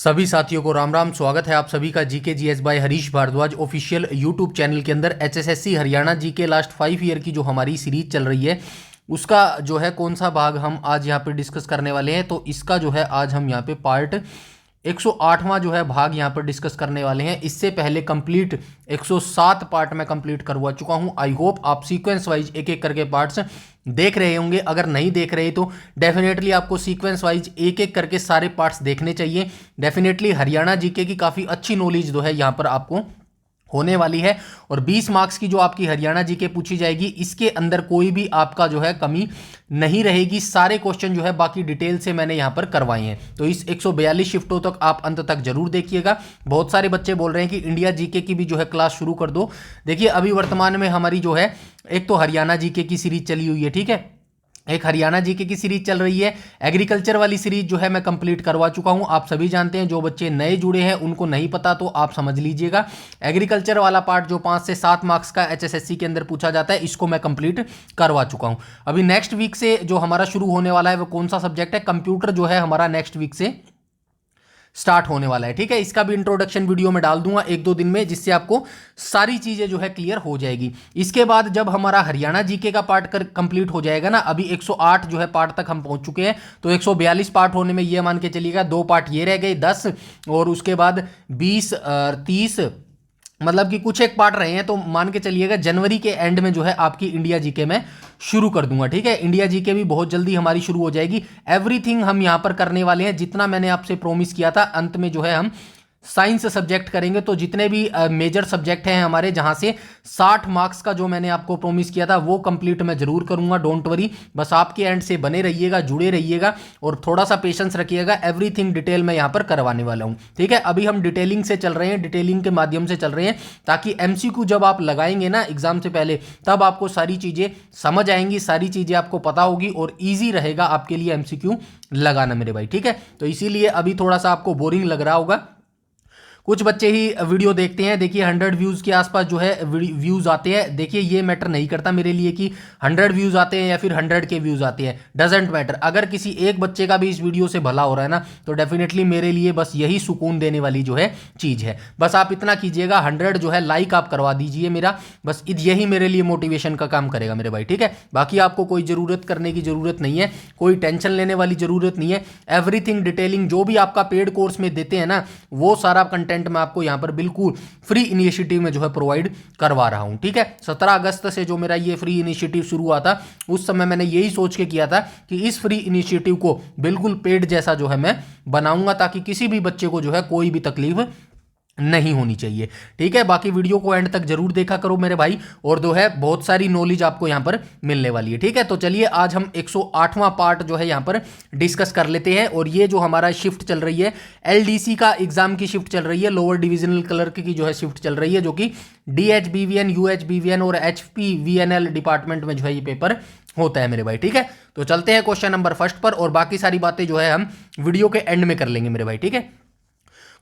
सभी साथियों को राम राम। स्वागत है आप सभी का GK GS by Harish Bhardwaj official YouTube channel के अंदर। HSSC Haryana GK last 5 year की जो हमारी सीरीज चल रही है उसका जो है कौन सा भाग हम आज यहाँ पे डिस्कस करने वाले हैं। तो इसका जो है आज हम यहाँ पे पार्ट 108वां जो है भाग यहाँ पर डिस्कस करने वाले हैं। इससे पहले कंप्लीट 107 पार्ट में कंप्लीट करवा चुका हूं। आई होप आप सीक्वेंस वाइज एक एक करके पार्ट्स देख रहे होंगे। अगर नहीं देख रहे तो डेफिनेटली आपको सीक्वेंस वाइज एक एक करके सारे पार्ट्स देखने चाहिए। डेफिनेटली हरियाणा जीके की काफ़ी अच्छी नॉलेज जो है यहाँ पर आपको होने वाली है और 20 मार्क्स की जो आपकी हरियाणा जीके पूछी जाएगी इसके अंदर कोई भी आपका जो है कमी नहीं रहेगी। सारे क्वेश्चन जो है बाकी डिटेल से मैंने यहां पर करवाए हैं। तो इस 142 शिफ्टों तक आप अंत तक जरूर देखिएगा। बहुत सारे बच्चे बोल रहे हैं कि इंडिया जीके की भी जो है क्लास शुरू कर दो। देखिए अभी वर्तमान में हमारी जो है एक तो हरियाणा जीके की सीरीज चली हुई है, ठीक है, एक हरियाणा जीके की सीरीज चल रही है। एग्रीकल्चर वाली सीरीज जो है मैं कंप्लीट करवा चुका हूं। आप सभी जानते हैं, जो बच्चे नए जुड़े हैं उनको नहीं पता तो आप समझ लीजिएगा। एग्रीकल्चर वाला पार्ट जो 5 से 7 मार्क्स का एचएसएससी के अंदर पूछा जाता है इसको मैं कंप्लीट करवा चुका हूं। अभी नेक्स्ट वीक से जो हमारा शुरू होने वाला है वो कौन सा सब्जेक्ट है, कंप्यूटर जो है हमारा नेक्स्ट वीक से स्टार्ट होने वाला है, ठीक है। इसका भी इंट्रोडक्शन वीडियो में डाल दूंगा 1-2 दिन में, जिससे आपको सारी चीजें जो है क्लियर हो जाएगी। इसके बाद जब हमारा हरियाणा जीके का पार्ट कंप्लीट हो जाएगा ना, अभी 108 जो है पार्ट तक हम पहुंच चुके हैं, तो 142 पार्ट होने में ये मान के चलिएगा 2 पार्ट ये रह गए 10 और उसके बाद 20 30 मतलब कि कुछ एक पार्ट रहे हैं। तो मान के चलिएगा जनवरी के एंड में जो है आपकी इंडिया जीके में शुरू कर दूंगा, ठीक है। इंडिया जीके भी बहुत जल्दी हमारी शुरू हो जाएगी। एवरीथिंग हम यहां पर करने वाले हैं जितना मैंने आपसे प्रोमिस किया था। अंत में जो है हम साइंस सब्जेक्ट करेंगे। तो जितने भी मेजर सब्जेक्ट हैं हमारे, जहां से 60 मार्क्स का जो मैंने आपको प्रोमिस किया था वो कंप्लीट मैं जरूर करूंगा। डोंट वरी, बस आपके एंड से बने रहिएगा, जुड़े रहिएगा और थोड़ा सा पेशेंस रखिएगा। एवरीथिंग डिटेल मैं यहां पर करवाने वाला हूं, ठीक है। अभी हम डिटेलिंग से चल रहे हैं, डिटेलिंग के माध्यम से चल रहे हैं, ताकि एमसीक्यू जब आप लगाएंगे ना एग्जाम से पहले तब आपको सारी चीजें समझ आएंगी, सारी चीजें आपको पता होगी और ईजी रहेगा आपके लिए एमसीक्यू लगाना मेरे भाई, ठीक है। तो इसीलिए अभी थोड़ा सा आपको बोरिंग लग रहा होगा। कुछ बच्चे ही वीडियो देखते हैं, देखिए 100 व्यूज़ के आसपास जो है व्यूज़ आते हैं। देखिए ये मैटर नहीं करता मेरे लिए कि 100 व्यूज़ आते हैं या फिर 100 के व्यूज़ आते हैं, डजेंट मैटर। अगर किसी एक बच्चे का भी इस वीडियो से भला हो रहा है ना, तो डेफिनेटली मेरे लिए बस यही सुकून देने वाली जो है चीज़ है। बस आप इतना कीजिएगा, 100 जो है लाइक आप करवा दीजिए मेरा, बस यही मेरे लिए मोटिवेशन का काम करेगा मेरे भाई, ठीक है। बाकी आपको कोई ज़रूरत करने की ज़रूरत नहीं है, कोई टेंशन लेने वाली ज़रूरत नहीं है। एवरीथिंग डिटेलिंग जो भी आपका पेड कोर्स में देते हैं ना, वो सारा कंटेंट मैं आपको यहां पर बिल्कुल फ्री इनिशिएटिव में जो है प्रोवाइड करवा रहा हूं, ठीक है। 17 अगस्त से जो मेरा ये फ्री इनिशिएटिव शुरू हुआ था, उस समय मैंने यही सोच के किया था कि इस फ्री इनिशिएटिव को बिल्कुल पेड जैसा जो है मैं बनाऊंगा, ताकि किसी भी बच्चे को जो है कोई भी तकलीफ नहीं होनी चाहिए, ठीक है। बाकी वीडियो को एंड तक जरूर देखा करो मेरे भाई, और जो है बहुत सारी नॉलेज आपको यहां पर मिलने वाली है, ठीक है। तो चलिए आज हम 108वां पार्ट जो है यहां पर डिस्कस कर लेते हैं। और ये जो हमारा शिफ्ट चल रही है, एलडीसी का एग्जाम की शिफ्ट चल रही है, लोअर डिविजनल क्लर्क की जो है शिफ्ट चल रही है, जो कि DHBVN UHBVN और HPVNL डिपार्टमेंट में जो है ये पेपर होता है मेरे भाई, ठीक है। तो चलते हैं क्वेश्चन नंबर फर्स्ट पर, और बाकी सारी बातें जो है हम वीडियो के एंड में कर लेंगे मेरे भाई, ठीक है।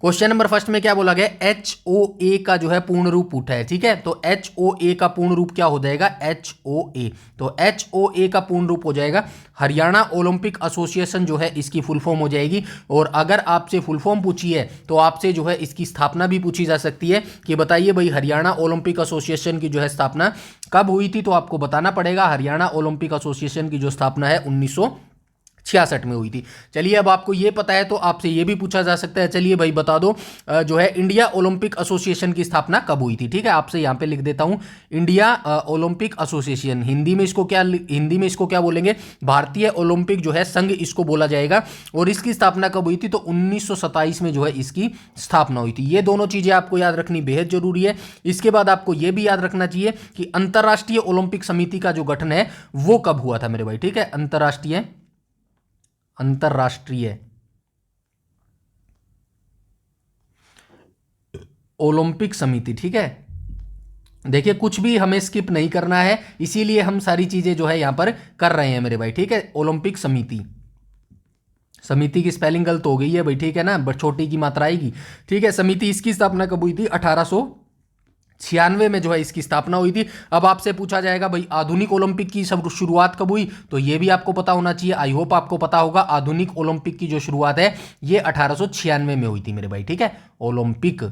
क्वेश्चन नंबर फर्स्ट में क्या बोला गया, HOA का जो है पूर्ण रूप पूछा है, ठीक है। तो HOA का पूर्ण रूप क्या हो जाएगा, HOA। तो HOA का पूर्ण रूप हो जाएगा हरियाणा ओलंपिक एसोसिएशन, जो है इसकी फुल फॉर्म हो जाएगी। और अगर आपसे फुल फॉर्म पूछी है तो आपसे जो है इसकी स्थापना भी पूछी जा सकती है कि बताइए भाई हरियाणा ओलंपिक एसोसिएशन की जो है स्थापना कब हुई थी। तो आपको बताना पड़ेगा हरियाणा ओलंपिक एसोसिएशन की जो स्थापना है 1966 में हुई थी। चलिए अब आपको ये पता है तो आपसे ये भी पूछा जा सकता है, चलिए भाई बता दो जो है इंडिया ओलंपिक एसोसिएशन की स्थापना कब हुई थी, ठीक है। आपसे यहाँ पे लिख देता हूँ इंडिया ओलंपिक एसोसिएशन। हिंदी में इसको क्या बोलेंगे, भारतीय ओलंपिक जो है संघ इसको बोला जाएगा। और इसकी स्थापना कब हुई थी, तो 1927 में जो है इसकी स्थापना हुई थी। ये दोनों चीजें आपको याद रखनी बेहद जरूरी है। इसके बाद आपको ये भी याद रखना चाहिए कि अंतर्राष्ट्रीय ओलंपिक समिति का जो गठन है वो कब हुआ था मेरे भाई, ठीक है। अंतर्राष्ट्रीय ओलंपिक समिति, ठीक है। देखिए कुछ भी हमें स्किप नहीं करना है, इसीलिए हम सारी चीजें जो है यहां पर कर रहे हैं मेरे भाई, ठीक है। ओलंपिक समिति की स्पेलिंग गलत हो गई है भाई, ठीक है ना, छोटी की मात्रा आएगी, ठीक है। समिति इसकी स्थापना कब हुई थी, 1800 96 में जो है इसकी स्थापना हुई थी। अब आपसे पूछा जाएगा भाई आधुनिक ओलंपिक की सब शुरुआत कब हुई, तो ये भी आपको पता होना चाहिए। आई होप आपको पता होगा आधुनिक ओलंपिक की जो शुरुआत है ये 1896 में हुई थी मेरे भाई, ठीक है। ओलंपिक,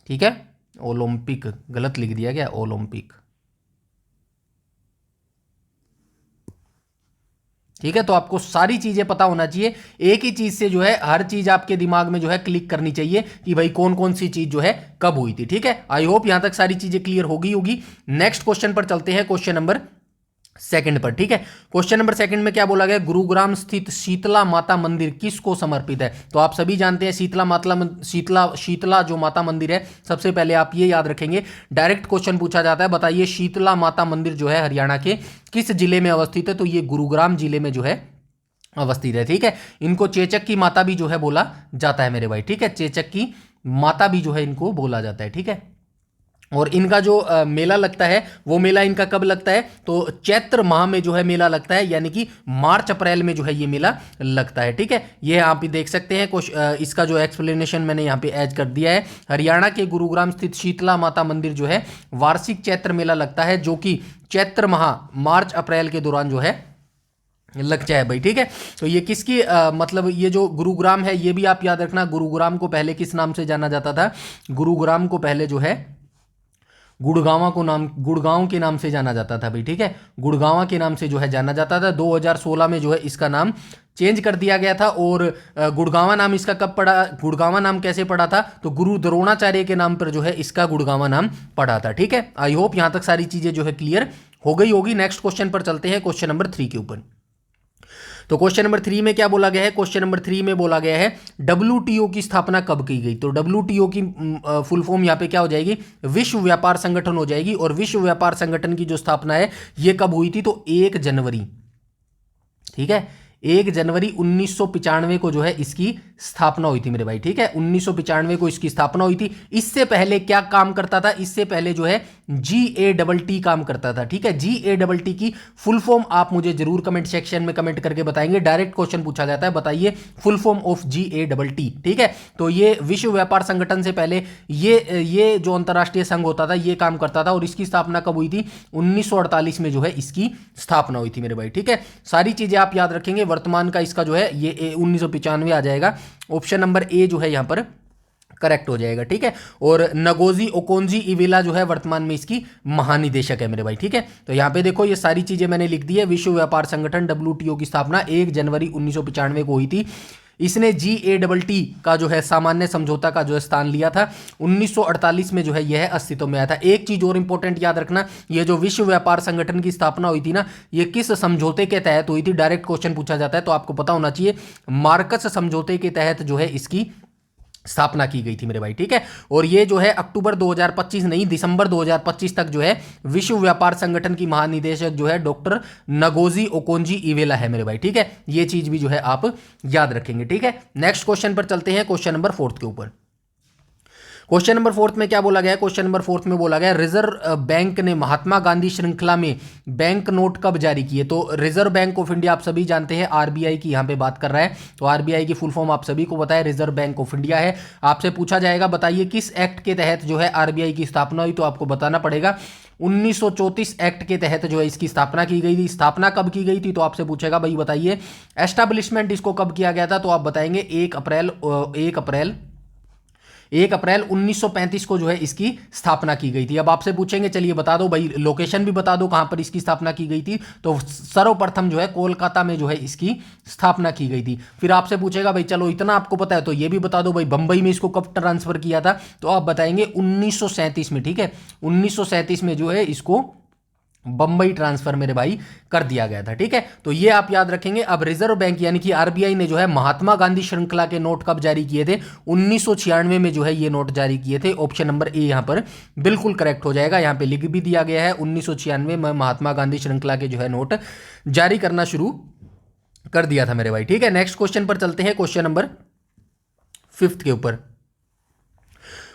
ठीक है, ओलंपिक गलत लिख दिया गया, ओलंपिक, ठीक है। तो आपको सारी चीजें पता होना चाहिए, एक ही चीज से जो है हर चीज आपके दिमाग में जो है क्लिक करनी चाहिए कि भाई कौन कौन सी चीज जो है कब हुई थी, ठीक है। आई होप यहां तक सारी चीजें क्लियर होगी। नेक्स्ट क्वेश्चन पर चलते हैं, क्वेश्चन नंबर सेकंड पर, ठीक है। क्वेश्चन नंबर सेकंड में क्या बोला गया, गुरुग्राम स्थित शीतला माता मंदिर किसको समर्पित है। तो आप सभी जानते हैं शीतला जो माता मंदिर है, सबसे पहले आप ये याद रखेंगे, डायरेक्ट क्वेश्चन पूछा जाता है, बताइए शीतला माता मंदिर जो है हरियाणा के किस जिले में अवस्थित है, तो ये गुरुग्राम जिले में जो है अवस्थित है, ठीक है। इनको चेचक की माता भी जो है बोला जाता है मेरे भाई, ठीक है, चेचक की माता भी जो है इनको बोला जाता है, ठीक है। और इनका जो मेला लगता है वो मेला इनका कब लगता है, तो चैत्र माह में जो है मेला लगता है, यानी कि मार्च अप्रैल में जो है ये मेला लगता है, ठीक है। ये आप भी देख सकते हैं कुछ इसका जो एक्सप्लेनेशन मैंने यहाँ पे ऐड कर दिया है। हरियाणा के गुरुग्राम स्थित शीतला माता मंदिर जो है वार्षिक चैत्र मेला लगता है, जो कि चैत्र माह मार्च अप्रैल के दौरान जो है लग जाए भाई, ठीक है। तो ये किसकी मतलब ये जो गुरुग्राम है ये भी आप याद रखना, गुरुग्राम को पहले किस नाम से जाना जाता था, गुरुग्राम को पहले जो है गुड़गांव के नाम से जाना जाता था भाई, ठीक है। गुड़गांव के नाम से जो है जाना जाता था। 2016 में जो है इसका नाम चेंज कर दिया गया था। और गुड़गांव नाम इसका कब पड़ा, गुड़गांव नाम कैसे पड़ा था, तो गुरु द्रोणाचार्य के नाम पर जो है इसका गुड़गांव नाम पड़ा था, ठीक है। आई होप यहां तक सारी चीजें जो है क्लियर हो गई होगी। नेक्स्ट क्वेश्चन पर चलते हैं, क्वेश्चन नंबर 3 के ऊपर। तो क्वेश्चन नंबर 3 में क्या बोला गया है, क्वेश्चन नंबर 3 में बोला गया है WTO की स्थापना कब की गई। तो WTO की फुल फॉर्म यहाँ पे क्या हो जाएगी, विश्व व्यापार संगठन हो जाएगी। और विश्व व्यापार संगठन की जो स्थापना है ये कब हुई थी, तो 1 जनवरी, ठीक है, 1 जनवरी 1995 को जो है इसकी स्थापना हुई थी मेरे भाई, ठीक है। 1995 को इसकी स्थापना हुई थी। इससे पहले क्या काम करता था, इससे पहले जो है GATT काम करता था, ठीक है। GATT की फुल फॉर्म आप मुझे जरूर कमेंट सेक्शन में कमेंट करके बताएंगे, डायरेक्ट क्वेश्चन पूछा जाता है, बताइए फुल फॉर्म ऑफ GATT, ठीक है। तो ये विश्व व्यापार संगठन से पहले ये जो अंतरराष्ट्रीय संघ होता था ये काम करता था। और इसकी स्थापना कब हुई थी, 1948 में जो है इसकी स्थापना हुई थी मेरे भाई, ठीक है। सारी चीजें आप याद रखेंगे। वर्तमान का इसका जो है ये 1995 आ जाएगा। ऑप्शन नंबर ए जो है यहां पर करेक्ट हो जाएगा, ठीक है। और नगोजी ओकोंजी इवेला जो है वर्तमान में इसकी महानिदेशक है मेरे भाई, ठीक है। तो यहां पे देखो ये सारी चीजें मैंने लिख दी है। विश्व व्यापार संगठन WTO की स्थापना 1 जनवरी 1995 को हुई थी। इसने GATT का जो है सामान्य समझौता का जो है स्थान लिया था। 1948 में जो है यह अस्तित्व में आया था। एक चीज और इंपॉर्टेंट याद रखना, ये जो विश्व व्यापार संगठन की स्थापना हुई थी ना, ये किस समझौते के तहत हुई थी, डायरेक्ट क्वेश्चन पूछा जाता है तो आपको पता होना चाहिए, मार्कस समझौते के तहत जो है इसकी स्थापना की गई थी मेरे भाई, ठीक है। और ये जो है अक्टूबर 2025 नहीं, दिसंबर 2025 तक जो है विश्व व्यापार संगठन की महानिदेशक जो है डॉक्टर नगोजी ओकोंजी इवेला है मेरे भाई, ठीक है। ये चीज भी जो है आप याद रखेंगे, ठीक है। नेक्स्ट क्वेश्चन पर चलते हैं, क्वेश्चन नंबर 4 के ऊपर। क्वेश्चन नंबर 4 में क्या बोला गया है, क्वेश्चन नंबर 4 में बोला गया रिजर्व बैंक ने महात्मा गांधी श्रृंखला में बैंक नोट कब जारी किए। तो रिजर्व बैंक ऑफ इंडिया आप सभी जानते हैं, RBI की यहां पे बात कर रहा है। तो RBI की फुल फॉर्म आप सभी को पता है, रिजर्व बैंक ऑफ इंडिया है। आपसे पूछा जाएगा बताइए किस एक्ट के तहत जो है RBI की स्थापना हुई, तो आपको बताना पड़ेगा 1934 एक्ट के तहत जो है इसकी स्थापना की गई थी। स्थापना कब की गई थी, तो आपसे पूछेगा भाई बताइए एस्टैब्लिशमेंट इसको कब किया गया था, तो आप बताएंगे 1 अप्रैल 1935 को जो है इसकी स्थापना की गई थी। अब आपसे पूछेंगे चलिए बता दो भाई, लोकेशन भी बता दो कहां पर इसकी स्थापना की गई थी। तो सर्वप्रथम जो है कोलकाता में जो है इसकी स्थापना की गई थी। फिर आपसे पूछेगा भाई चलो इतना आपको पता है तो ये भी बता दो भाई बंबई में इसको कब ट्रांसफर किया था, तो आप बताएंगे 1937 में, ठीक है। 1937 में जो है इसको बंबई ट्रांसफर मेरे भाई कर दिया गया था, ठीक है। तो ये आप याद रखेंगे। अब रिजर्व बैंक यानी कि RBI ने जो है महात्मा गांधी श्रृंखला के नोट कब जारी किए थे, 1996 में जो है ये नोट जारी किए थे। ऑप्शन नंबर ए यहां पर बिल्कुल करेक्ट हो जाएगा। यहां पे लिख भी दिया गया है 1996 में महात्मा गांधी श्रृंखला के जो है नोट जारी करना शुरू कर दिया था मेरे भाई, ठीक है। नेक्स्ट क्वेश्चन पर चलते हैं, क्वेश्चन नंबर 5 के ऊपर।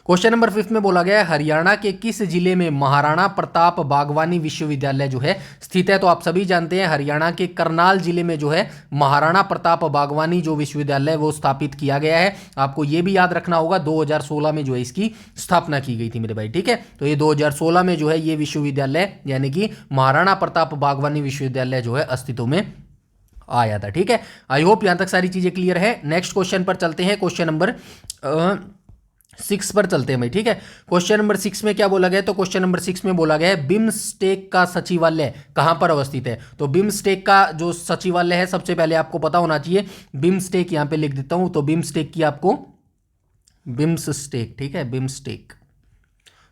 क्वेश्चन नंबर 5 में बोला गया है हरियाणा के किस जिले में महाराणा प्रताप बागवानी विश्वविद्यालय जो है स्थित है। तो आप सभी जानते हैं हरियाणा के करनाल जिले में जो है महाराणा प्रताप बागवानी जो विश्वविद्यालय वो स्थापित किया गया है। आपको ये भी याद रखना होगा 2016 में जो है इसकी स्थापना की गई थी मेरे भाई, ठीक है। तो ये 2016 में जो है ये विश्वविद्यालय यानी कि महाराणा प्रताप बागवानी विश्वविद्यालय जो है अस्तित्व में आया था, ठीक है। आई होप यहां तक सारी चीजें क्लियर है। नेक्स्ट क्वेश्चन पर चलते हैं, क्वेश्चन नंबर 6 पर चलते हैं भाई, ठीक है। क्वेश्चन नंबर 6 में क्या बोला गया है, तो क्वेश्चन नंबर 6 में बोला गया है बिम्स्टेक का सचिवालय कहां पर अवस्थित है। तो बिम्स्टेक का जो सचिवालय है सबसे पहले आपको पता होना चाहिए। बिम्स्टेक यहां पे लिख देता हूं, तो बिम्स्टेक की आपको बिम्स्टेक, ठीक है, बिम्स्टेक।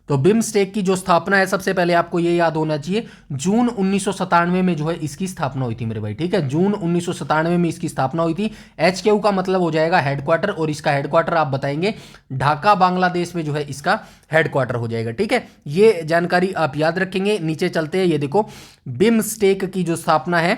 तो बिम्स्टेक की जो स्थापना है सबसे पहले आपको ये याद होना चाहिए जून 1997 में जो है इसकी स्थापना हुई थी मेरे भाई, ठीक है। जून 1997 में इसकी स्थापना हुई थी। HQ का मतलब हो जाएगा हेडक्वार्टर, और इसका हेडक्वार्टर आप बताएंगे ढाका बांग्लादेश में जो है इसका हेडक्वार्टर हो जाएगा, ठीक है। ये जानकारी आप याद रखेंगे। नीचे चलते हैं, ये देखो बिम्स्टेक की जो स्थापना है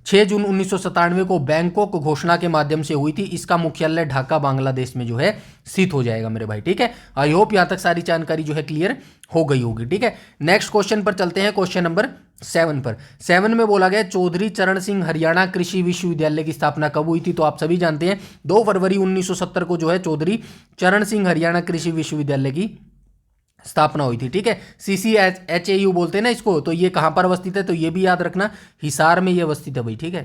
6 जून 1997 को बैंकॉक घोषणा के माध्यम से हुई थी। इसका मुख्यालय ढाका बांग्लादेश में जो है स्थित हो जाएगा मेरे भाई, ठीक है। आई होप यहां तक सारी जानकारी जो है क्लियर हो गई होगी, ठीक है। नेक्स्ट क्वेश्चन पर चलते हैं, क्वेश्चन नंबर 7 पर। 7 में बोला गया चौधरी चरण सिंह हरियाणा कृषि विश्वविद्यालय की स्थापना कब हुई थी। तो आप सभी जानते हैं 2 फरवरी 1970 को जो है चौधरी चरण सिंह हरियाणा कृषि विश्वविद्यालय की स्थापना हुई थी, ठीक है। CCHAU बोलते हैं ना इसको। तो ये कहां पर अवस्थित है, तो ये भी याद रखना हिसार में ये अवस्थित है भाई, ठीक है।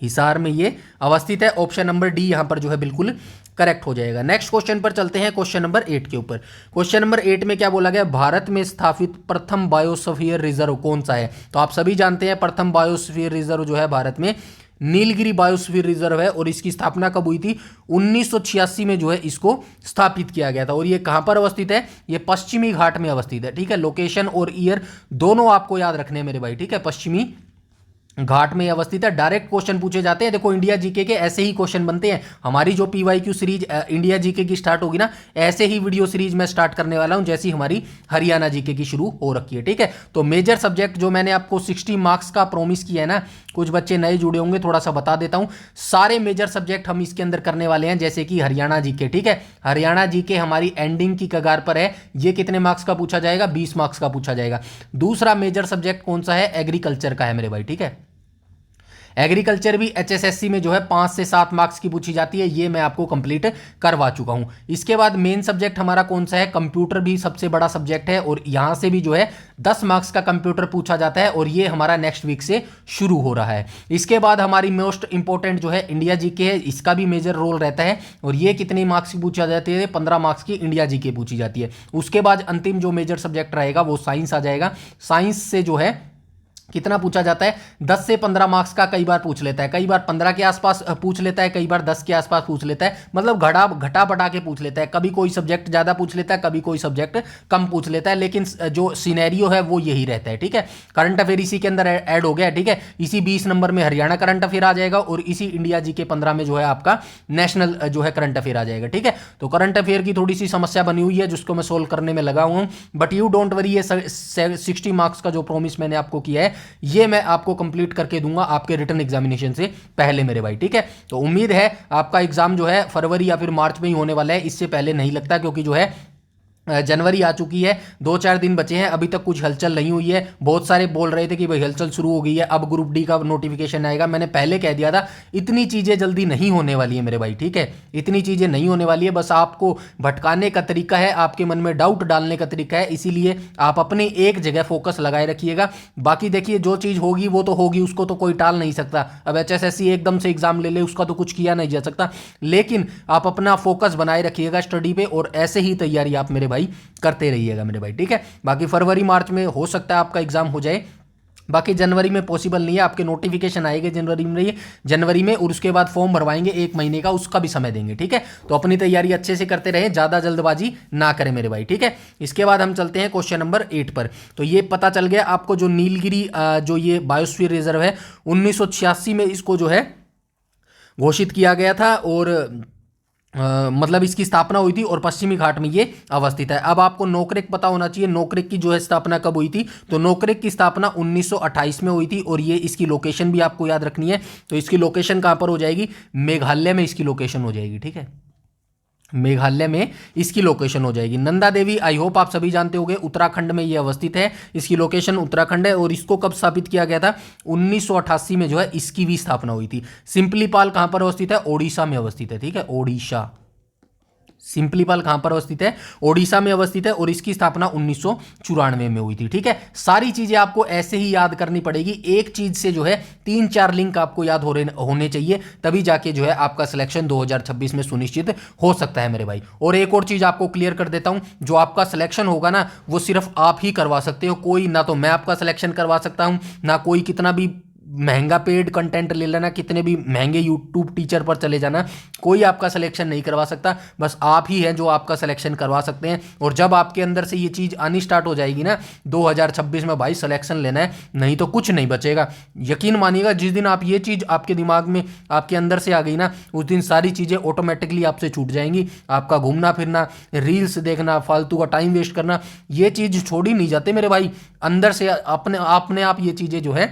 हिसार में ये अवस्थित है। ऑप्शन नंबर डी यहां पर जो है बिल्कुल करेक्ट हो जाएगा। नेक्स्ट क्वेश्चन पर चलते हैं, क्वेश्चन नंबर 8 के ऊपर। क्वेश्चन नंबर 8 में क्या बोला गया, भारत में स्थापित प्रथम बायोस्फीयर रिजर्व कौन सा है। तो आप सभी जानते हैं प्रथम बायोस्फीयर रिजर्व जो है भारत में नीलगिरी बायोस्फीयर रिजर्व है, और इसकी स्थापना कब हुई थी 1986 में जो है इसको स्थापित किया गया था। और ये कहां पर अवस्थित है, ये पश्चिमी घाट में अवस्थित है, ठीक है। लोकेशन और ईयर दोनों आपको याद रखने हैं मेरे भाई, ठीक है। पश्चिमी घाट में अवस्थित है। डायरेक्ट क्वेश्चन पूछे जाते हैं। देखो इंडिया जीके के ऐसे ही क्वेश्चन बनते हैं। हमारी जो PYQ सीरीज इंडिया जीके की स्टार्ट होगी ना, ऐसे ही वीडियो सीरीज मैं स्टार्ट करने वाला हूं जैसी हमारी हरियाणा जीके की शुरू हो रखी है, ठीक है। तो मेजर सब्जेक्ट जो मैंने आपको 60 मार्क्स का प्रॉमिस किया है ना, कुछ बच्चे नए जुड़े होंगे, थोड़ा सा बता देता हूं। सारे मेजर सब्जेक्ट हम इसके अंदर करने वाले हैं, जैसे कि हरियाणा जीके, ठीक है। हरियाणा जीके हमारी एंडिंग की कगार पर है। ये कितने मार्क्स का पूछा जाएगा, 20 मार्क्स का पूछा जाएगा। दूसरा मेजर सब्जेक्ट कौन सा है, एग्रीकल्चर का है मेरे भाई, ठीक है। एग्रीकल्चर भी HSSC में जो है 5 से 7 मार्क्स की पूछी जाती है, ये मैं आपको कंप्लीट करवा चुका हूं। इसके बाद मेन सब्जेक्ट हमारा कौन सा है, कंप्यूटर भी सबसे बड़ा सब्जेक्ट है, और यहां से भी जो है 10 मार्क्स का कंप्यूटर पूछा जाता है, और ये हमारा नेक्स्ट वीक से शुरू हो रहा है। इसके बाद हमारी मोस्ट इंपॉर्टेंट जो है इंडिया जीके है, इसका भी मेजर रोल रहता है, और ये कितने मार्क्स की पूछा जाती है, 15 मार्क्स की इंडिया जीके पूछी जाती है। उसके बाद अंतिम जो मेजर सब्जेक्ट रहेगा वो साइंस आ जाएगा। साइंस से जो है कितना पूछा जाता है, 10 से 15 मार्क्स का कई बार पूछ लेता है, कई बार 15 के आसपास पूछ लेता है, कई बार 10 के आसपास पूछ लेता है, मतलब घटा बढ़ा के पूछ लेता है। कभी कोई सब्जेक्ट ज़्यादा पूछ लेता है, कभी कोई सब्जेक्ट कम पूछ लेता है, लेकिन जो सिनेरियो है वो यही रहता है, ठीक है। करंट अफेयर इसी के अंदर ऐड हो गया, ठीक है। इसी 20 नंबर में हरियाणा करंट अफेयर आ जाएगा, और इसी इंडिया जीके 15 में जो है आपका नेशनल जो है करंट अफेयर आ जाएगा, ठीक है। तो करंट अफेयर की थोड़ी सी समस्या बनी हुई है जिसको मैं सोल्व करने में लगा हूं, बट यू डोंट वरी, ये 60 मार्क्स का जो प्रॉमिस मैंने आपको किया है ये मैं आपको कंप्लीट करके दूंगा आपके रिटन एग्जामिनेशन से पहले मेरे भाई, ठीक है। तो उम्मीद है आपका एग्जाम जो है फरवरी या फिर मार्च में ही होने वाला है, इससे पहले नहीं लगता, क्योंकि जो है जनवरी आ चुकी है, 2-4 दिन बचे हैं, अभी तक कुछ हलचल नहीं हुई है। बहुत सारे बोल रहे थे कि भाई हलचल शुरू हो गई है, अब ग्रुप डी का नोटिफिकेशन आएगा। मैंने पहले कह दिया था इतनी चीज़ें जल्दी नहीं होने वाली है मेरे भाई, ठीक है। इतनी चीज़ें नहीं होने वाली है, बस आपको भटकाने का तरीका है, आपके मन में डाउट डालने का तरीका है, इसीलिए आप अपनी एक जगह फोकस लगाए रखिएगा। बाकी देखिए जो चीज़ होगी वो तो होगी, उसको तो कोई टाल नहीं सकता। अब HSSC एकदम से एग्जाम ले ले, उसका तो कुछ किया नहीं जा सकता, लेकिन आप अपना फोकस बनाए रखिएगा स्टडी पे, और ऐसे ही तैयारी आप मेरे भाई करते रहिएगा मेरे भाई, ठीक है। बाकी फरवरी मार्च में हो सकता है आपका एग्जाम हो जाए, बाकी जनवरी में पॉसिबल नहीं है। आपके नोटिफिकेशन आएंगे जनवरी में, और उसके बाद फॉर्म भरवाएंगे 1 महीने का, उसका भी समय देंगे, ठीक है। तो अपनी तैयारी अच्छे से करते रहें, ज़्यादा जल्दबाजी ना करें मेरे भाई, ठीक है। इसके बाद हम चलते हैं क्वेश्चन नंबर 8 पर। तो ये पता चल गया आपको, जो नीलगिरी जो ये बायोस्फीयर रिजर्व है 1986 में इसको जो है घोषित किया गया था, और मतलब इसकी स्थापना हुई थी, और पश्चिमी घाट में ये अवस्थित है। अब आपको नोकरेक पता होना चाहिए, नोकरेक की जो है स्थापना कब हुई थी। तो नोकरेक की स्थापना 1928 में हुई थी, और ये इसकी लोकेशन भी आपको याद रखनी है। तो इसकी लोकेशन कहाँ पर हो जाएगी, मेघालय में इसकी लोकेशन हो जाएगी, ठीक है। मेघालय में इसकी लोकेशन हो जाएगी। नंदा देवी आई होप आप सभी जानते होंगे, उत्तराखंड में ये अवस्थित है, इसकी लोकेशन उत्तराखंड है। और इसको कब स्थापित किया गया था? 1988 में जो है इसकी भी स्थापना हुई थी। सिंपलीपाल कहां पर अवस्थित है? ओडिशा में अवस्थित है, ठीक है, ओडिशा। सिंपलीपाल कहां पर अवस्थित है? ओडिशा में अवस्थित है और इसकी स्थापना 1994 में हुई थी, ठीक है। सारी चीजें आपको ऐसे ही याद करनी पड़ेगी, एक चीज से जो है 3-4 लिंक आपको याद होने चाहिए, तभी जाके जो है आपका सिलेक्शन 2026 में सुनिश्चित हो सकता है मेरे भाई। और एक और चीज आपको क्लियर कर देता हूं, जो आपका सिलेक्शन होगा ना वो सिर्फ आप ही करवा सकते हो, कोई ना तो मैं आपका सिलेक्शन करवा सकता हूं, ना कोई कितना भी महंगा पेड कंटेंट ले लेना, कितने भी महंगे यूट्यूब टीचर पर चले जाना, कोई आपका सिलेक्शन नहीं करवा सकता, बस आप ही हैं जो आपका सिलेक्शन करवा सकते हैं। और जब आपके अंदर से ये चीज़ आनी स्टार्ट हो जाएगी ना 2026 में, भाई सिलेक्शन लेना है, नहीं तो कुछ नहीं बचेगा। यकीन मानिएगा, जिस दिन आप ये चीज़ आपके दिमाग में आपके अंदर से आ गई ना, उस दिन सारी चीज़ें ऑटोमेटिकली आपसे छूट जाएंगी। आपका घूमना फिरना, रील्स देखना, फालतू का टाइम वेस्ट करना, ये चीज़ छोड़ ही नहीं जाते मेरे भाई, अंदर से अपने आप ये चीज़ें जो है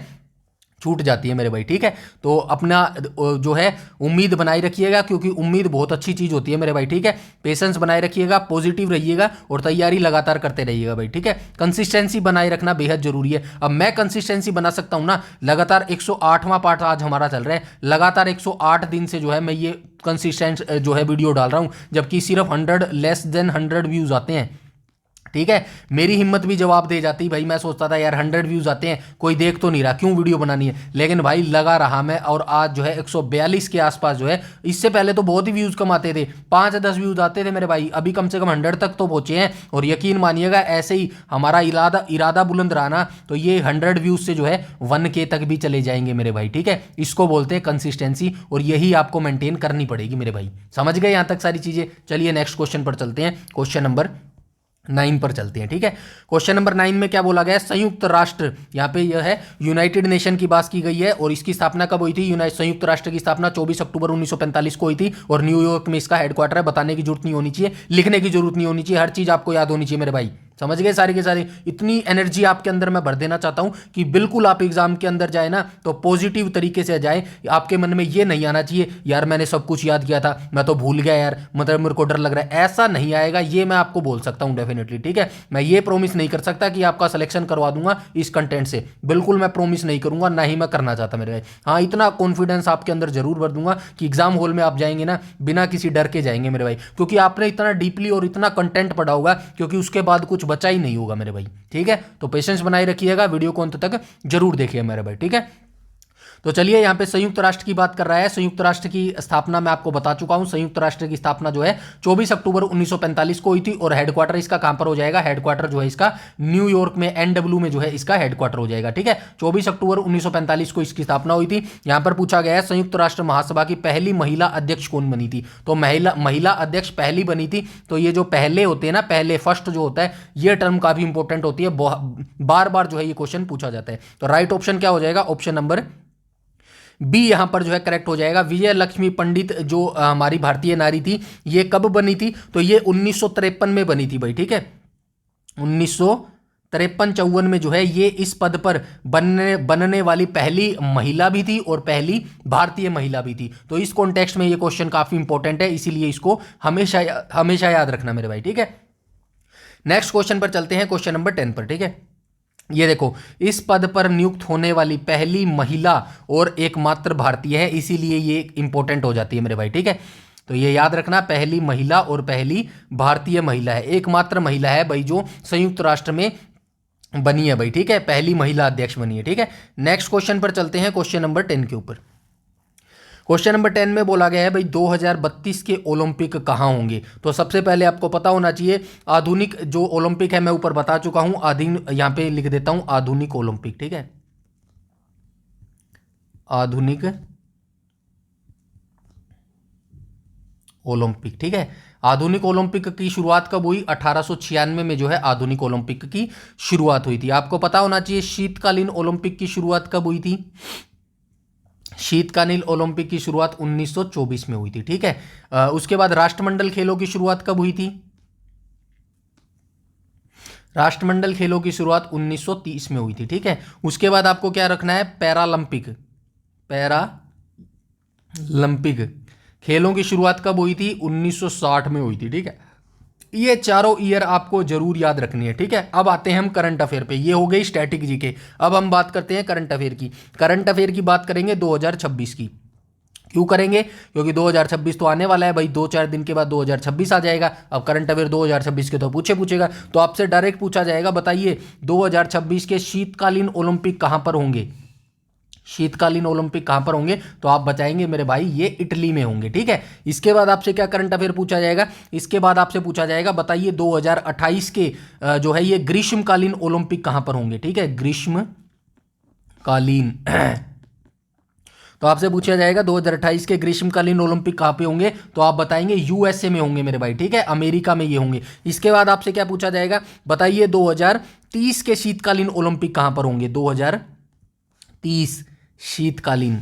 छूट जाती है मेरे भाई, ठीक है। तो अपना जो है उम्मीद बनाए रखिएगा, क्योंकि उम्मीद बहुत अच्छी चीज़ होती है मेरे भाई, ठीक है। पेशेंस बनाए रखिएगा, पॉजिटिव रहिएगा और तैयारी लगातार करते रहिएगा भाई, ठीक है। कंसिस्टेंसी बनाए रखना बेहद जरूरी है। अब मैं कंसिस्टेंसी बना सकता हूं ना, लगातार 108वां पार्ट आज हमारा चल रहा है, लगातार 108 दिन से जो है मैं ये कंसिस्टेंट जो है वीडियो डाल रहा हूं, जबकि सिर्फ 100 व्यूज आते हैं, ठीक है। मेरी हिम्मत भी जवाब दे जाती भाई, मैं सोचता था यार 100 व्यूज आते हैं, कोई देख तो नहीं रहा, क्यों वीडियो बनानी है, लेकिन भाई लगा रहा मैं, और आज जो है 142 के आसपास जो है, इससे पहले तो बहुत ही व्यूज कम आते थे, 5-10 व्यूज आते थे मेरे भाई, अभी कम से कम 100 तक तो पहुंचे हैं। और यकीन मानिएगा ऐसे ही हमारा इरादा बुलंद रहा ना, तो ये 100 व्यूज से जो है 1K तक भी चले जाएंगे मेरे भाई, ठीक है। इसको बोलते हैं कंसिस्टेंसी, और यही आपको मेंटेन करनी पड़ेगी मेरे भाई। समझ गए यहां तक सारी चीजें? चलिए नेक्स्ट क्वेश्चन पर चलते हैं, क्वेश्चन नंबर 9 पर चलते हैं, ठीक है। क्वेश्चन नंबर 9 में क्या बोला गया है? संयुक्त राष्ट्र, यहाँ पे यह है यूनाइटेड नेशन की बात की गई है, और इसकी स्थापना कब हुई थी? संयुक्त राष्ट्र की स्थापना 24 अक्टूबर 1945 को हुई थी, और न्यूयॉर्क में इसका हेडक्वार्टर है। बताने की जरूरत नहीं होनी चाहिए, लिखने की जरूरत नहीं होनी चाहिए, हर चीज आपको याद होनी चाहिए मेरे भाई। समझ गए सारी के सारी? इतनी एनर्जी आपके अंदर मैं भर देना चाहता हूं कि बिल्कुल आप एग्जाम के अंदर जाए ना तो पॉजिटिव तरीके से जाए। आपके मन में ये नहीं आना चाहिए यार मैंने सब कुछ याद किया था, मैं तो भूल गया यार, मतलब मेरे को डर लग रहा है, ऐसा नहीं आएगा, ये मैं आपको बोल सकता हूं डेफिनेटली, ठीक है। मैं ये प्रॉमिस नहीं कर सकता कि आपका सिलेक्शन करवा दूंगा इस कंटेंट से, बिल्कुल मैं प्रॉमिस नहीं करूंगा, ना ही मैं करना चाहता मेरे भाई। हाँ, इतना कॉन्फिडेंस आपके अंदर जरूर भर दूंगा कि एग्जाम हॉल में आप जाएंगे ना बिना किसी डर के जाएंगे मेरे भाई, क्योंकि आपने इतना डीपली और इतना कंटेंट पढ़ा होगा, क्योंकि उसके बाद कुछ बचा ही नहीं होगा मेरे भाई, ठीक है। तो पेशेंस बनाए रखिएगा, वीडियो को अंत तक जरूर देखिए मेरे भाई, ठीक है। तो चलिए यहाँ पे संयुक्त राष्ट्र की बात कर रहा है। संयुक्त राष्ट्र की स्थापना मैं आपको बता चुका हूं। संयुक्त राष्ट्र की स्थापना जो है 24 अक्टूबर 1945 को हुई थी, और हेडक्वार्टर इसका कहां पर हो जाएगा? हेडक्वार्टर जो है इसका न्यूयॉर्क में, NW में जो है इसका हेडक्वार्टर हो जाएगा, ठीक है। 24 अक्टूबर 1945 को इसकी स्थापना हुई थी। यहां पर पूछा गया है संयुक्त राष्ट्र महासभा की पहली महिला अध्यक्ष कौन बनी थी? तो महिला अध्यक्ष पहली बनी थी। तो ये जो पहले होते हैं ना, पहले फर्स्ट जो होता है, ये टर्म काफी इंपॉर्टेंट होती है, बार बार जो है ये क्वेश्चन पूछा जाता है। तो राइट ऑप्शन क्या हो जाएगा? ऑप्शन नंबर बी यहां पर जो है करेक्ट हो जाएगा। विजय लक्ष्मी पंडित जो हमारी भारतीय नारी थी, ये कब बनी थी? तो ये 1953 में बनी थी भाई, ठीक है। 1953-54 में जो है ये इस पद पर बनने वाली पहली महिला भी थी, और पहली भारतीय महिला भी थी। तो इस कॉन्टेक्स्ट में ये क्वेश्चन काफी इंपॉर्टेंट है, इसीलिए इसको हमेशा हमेशा याद रखना मेरे भाई, ठीक है। नेक्स्ट क्वेश्चन पर चलते हैं, क्वेश्चन नंबर 10 पर, ठीक है। ये देखो, इस पद पर नियुक्त होने वाली पहली महिला और एकमात्र भारतीय है, इसीलिए ये इंपॉर्टेंट हो जाती है मेरे भाई, ठीक है। तो ये याद रखना, पहली महिला और पहली भारतीय महिला है, एकमात्र महिला है भाई जो संयुक्त राष्ट्र में बनी है भाई, ठीक है। पहली महिला अध्यक्ष बनी है, ठीक है। नेक्स्ट क्वेश्चन पर चलते हैं, क्वेश्चन नंबर 10 के ऊपर। क्वेश्चन नंबर 10 में बोला गया है भाई 2032 के ओलंपिक कहाँ होंगे? तो सबसे पहले आपको पता होना चाहिए, आधुनिक जो ओलंपिक है मैं ऊपर बता चुका हूं, यहां पे लिख देता हूं आधुनिक ओलंपिक, ठीक है। आधुनिक ओलंपिक, ठीक है। आधुनिक ओलंपिक की शुरुआत कब हुई? 1896 में जो है आधुनिक ओलंपिक की शुरुआत हुई थी। आपको पता होना चाहिए शीतकालीन ओलंपिक की शुरुआत कब हुई थी? शीतकालीन ओलंपिक की शुरुआत 1924 में हुई थी, ठीक है। उसके बाद राष्ट्रमंडल खेलों की शुरुआत कब हुई थी? राष्ट्रमंडल खेलों की शुरुआत 1930 में हुई थी, ठीक है। उसके बाद आपको क्या रखना है? पैरालंपिक खेलों की शुरुआत कब हुई थी? 1960 में हुई थी। ठीक है, ये चारों ईयर आपको जरूर याद रखनी है। ठीक है, अब आते हैं हम करंट अफेयर पे। ये हो गई स्टैटिक जीके। अब हम बात करते हैं करंट अफेयर की। करंट अफेयर की बात करेंगे 2026 की। क्यों करेंगे? क्योंकि 2026 तो आने वाला है भाई, 2-4 दिन के बाद 2026 आ जाएगा। अब करंट अफेयर 2026 के तो पूछेगा, तो आपसे डायरेक्ट पूछा जाएगा, बताइए 2026 के शीतकालीन ओलंपिक कहां पर होंगे? शीतकालीन ओलंपिक कहां पर होंगे? तो आप बताएंगे मेरे भाई ये इटली में होंगे। ठीक है, इसके बाद आपसे क्या करंट अफेयर पूछा जाएगा? इसके बाद आपसे पूछा जाएगा, बताइए 2028 के जो है ये ग्रीष्मकालीन ओलंपिक कहां पर होंगे? ठीक है, ग्रीष्मकालीन तो आपसे पूछा जाएगा 2028 के ग्रीष्मकालीन ओलंपिक कहां पे होंगे? तो आप बताएंगे यूएसए में होंगे मेरे भाई। ठीक है, अमेरिका में ये होंगे। इसके बाद आपसे क्या पूछा जाएगा? बताइए 2030 के शीतकालीन ओलंपिक कहां पर होंगे? 2030 शीतकालीन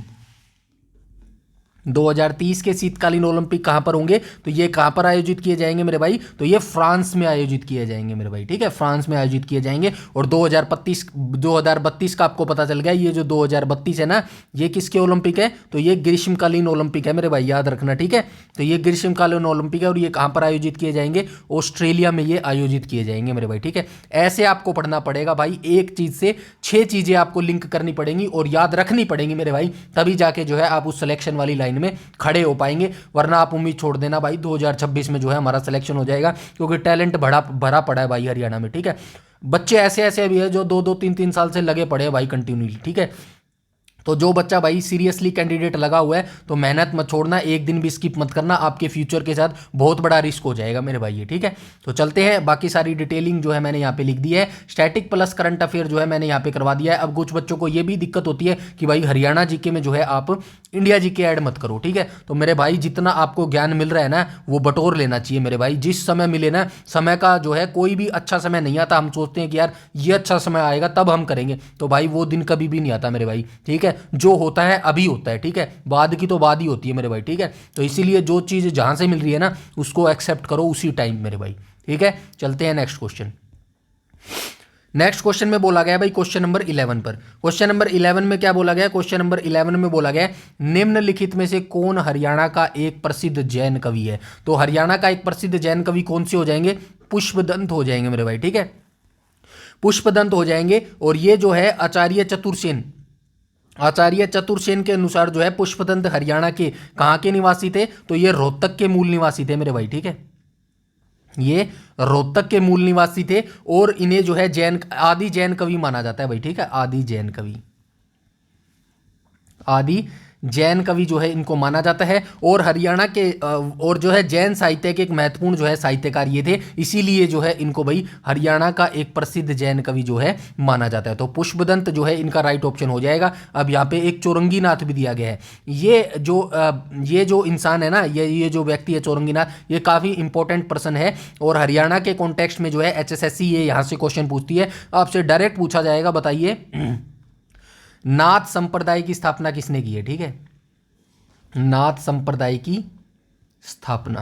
2030 के शीतकालीन ओलंपिक कहां पर होंगे? तो ये कहां पर आयोजित किए जाएंगे मेरे भाई? तो ये फ्रांस में आयोजित किए जाएंगे मेरे भाई। ठीक है, फ्रांस में आयोजित किए जाएंगे। और 2032 का आपको पता चल गया, ये जो 2032 है ना, ये किसके ओलंपिक है? तो ये ग्रीष्मकालीन ओलंपिक है मेरे भाई, याद रखना। ठीक है, तो ये ग्रीष्मकालीन ओलंपिक है और ये कहां पर आयोजित किए जाएंगे? ऑस्ट्रेलिया में ये आयोजित किए जाएंगे मेरे भाई। ठीक है, ऐसे आपको पढ़ना पड़ेगा भाई, एक चीज से 6 चीजें आपको लिंक करनी पड़ेंगी और याद रखनी पड़ेंगी मेरे भाई, तभी जाके जो है आप उस सिलेक्शन वाली लाइन में खड़े हो पाएंगे। वरना आप उम्मीद छोड़ देना भाई, 2026 में जो है हमारा सिलेक्शन हो जाएगा, क्योंकि टैलेंट भरा पड़ा है भाई हरियाणा में। ठीक है, बच्चे ऐसे ऐसे भी है जो 2-2 3-3 साल से लगे पड़े हैं भाई कंटिन्यूली। ठीक है, तो जो बच्चा भाई सीरियसली कैंडिडेट लगा हुआ है तो मेहनत मत छोड़ना, एक दिन भी स्किप मत करना, आपके फ्यूचर के साथ बहुत बड़ा रिस्क हो जाएगा मेरे भाई ये। ठीक है, तो चलते हैं, बाकी सारी डिटेलिंग जो है मैंने यहाँ पे लिख दी है। स्टैटिक प्लस करंट अफेयर जो है मैंने यहाँ पे करवा दिया है। अब कुछ बच्चों को ये भी दिक्कत होती है कि भाई हरियाणा जीके में जो है आप इंडिया जीके ऐड मत करो। ठीक है, तो मेरे भाई जितना आपको ज्ञान मिल रहा है ना, वो बटोर लेना चाहिए मेरे भाई। जिस समय मिले ना, समय का जो है कोई भी अच्छा समय नहीं आता। हम सोचते हैं कि यार ये अच्छा समय आएगा तब हम करेंगे, तो भाई वो दिन कभी भी नहीं आता मेरे भाई। ठीक है, जो होता है अभी होता है। ठीक है, बाद की तो बाद ही होती है मेरे भाई। ठीक है, तो इसीलिए जो चीज़ जहां से मिल रही है ना, उसको एक्सेप्ट करो उसी टाइम मेरे भाई। ठीक है, चलते हैं नेक्स्ट क्वेश्चन। नेक्स्ट क्वेश्चन में बोला गया भाई क्वेश्चन नंबर 11 पर। क्वेश्चन नंबर 11 में क्या बोला गया? क्वेश्चन नंबर 11 में बोला गया निम्नलिखित में से कौन हरियाणा का एक प्रसिद्ध जैन कवि है? तो हरियाणा का एक प्रसिद्ध जैन कवि कौन से हो जाएंगे? पुष्पदंत हो जाएंगे मेरे भाई। ठीक है, पुष्पदंत हो जाएंगे। और ये जो है आचार्य चतुर्सेन के अनुसार जो है पुष्पदंत हरियाणा के कहां के निवासी थे? तो ये रोहतक के मूल निवासी थे मेरे भाई। ठीक है, ये रोहतक के मूल निवासी थे और इन्हें जो है आदि जैन कवि माना जाता है भाई। ठीक है, आदि जैन कवि जो है इनको माना जाता है। और हरियाणा के और जो है जैन साहित्य के एक महत्वपूर्ण जो है साहित्यकार ये थे, इसीलिए जो है इनको भाई हरियाणा का एक प्रसिद्ध जैन कवि जो है माना जाता है। तो पुष्पदंत जो है इनका राइट ऑप्शन हो जाएगा। अब यहाँ पे एक चौरंगी नाथ भी दिया गया है। ये जो इंसान है ना, ये जो व्यक्ति है चौरंगी नाथ, ये काफ़ी इंपॉर्टेंट पर्सन है। और हरियाणा के कॉन्टेक्स्ट में जो है HSSC ये यहाँ से क्वेश्चन पूछती है, आपसे डायरेक्ट पूछा जाएगा, बताइए नाथ संप्रदाय की स्थापना किसने की है? ठीक है, नाथ संप्रदाय की स्थापना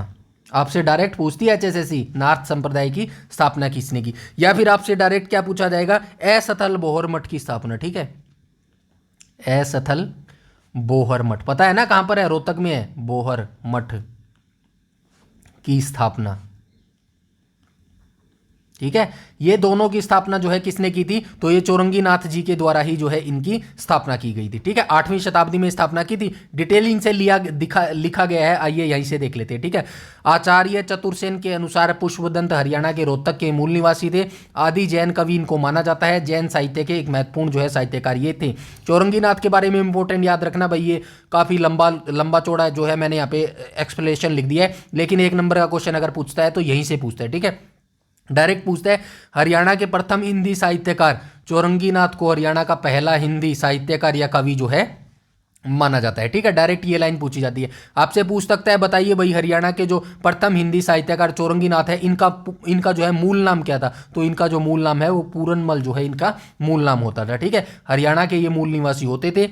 आपसे डायरेक्ट पूछती है HSSC, नाथ संप्रदाय की स्थापना किसने की। या फिर आपसे डायरेक्ट क्या पूछा जाएगा? असथल बोहर मठ की स्थापना। ठीक है, असथल बोहर मठ पता है ना कहां पर है? रोहतक में है, बोहर मठ की स्थापना। ठीक है, ये दोनों की स्थापना जो है किसने की थी? तो ये चौरंगी नाथ जी के द्वारा ही जो है इनकी स्थापना की गई थी। ठीक है, 8वीं शताब्दी में स्थापना की थी। डिटेलिंग से लिखा गया है, आइए यहीं से देख लेते हैं। ठीक है, आचार्य चतुर्सेन के अनुसार पुष्पदंत हरियाणा के रोहतक के मूल निवासी थे। आदि जैन कवि इनको माना जाता है। जैन साहित्य के एक महत्वपूर्ण जो है साहित्यकार ये थे। चौरंगी नाथ के बारे में इंपॉर्टेंट याद रखना भाई, ये काफ़ी लंबा चौड़ा जो है मैंने यहाँ पे एक्सप्लेनेशन लिख दिया है, लेकिन 1 नंबर का क्वेश्चन अगर पूछता है तो यहीं से पूछता है। ठीक है, डायरेक्ट पूछता है हरियाणा के प्रथम हिंदी साहित्यकार चौरंगी नाथ को हरियाणा का पहला हिंदी साहित्यकार या कवि जो है माना जाता है। ठीक है, डायरेक्ट ये लाइन पूछी जाती है। आपसे पूछ सकता है, बताइए भाई हरियाणा के जो प्रथम हिंदी साहित्यकार चौरंगी नाथ है, इनका जो है मूल नाम क्या था? तो इनका जो मूल नाम है वो पूरनमल जो है इनका मूल नाम होता था। ठीक है, हरियाणा के ये मूल निवासी होते थे।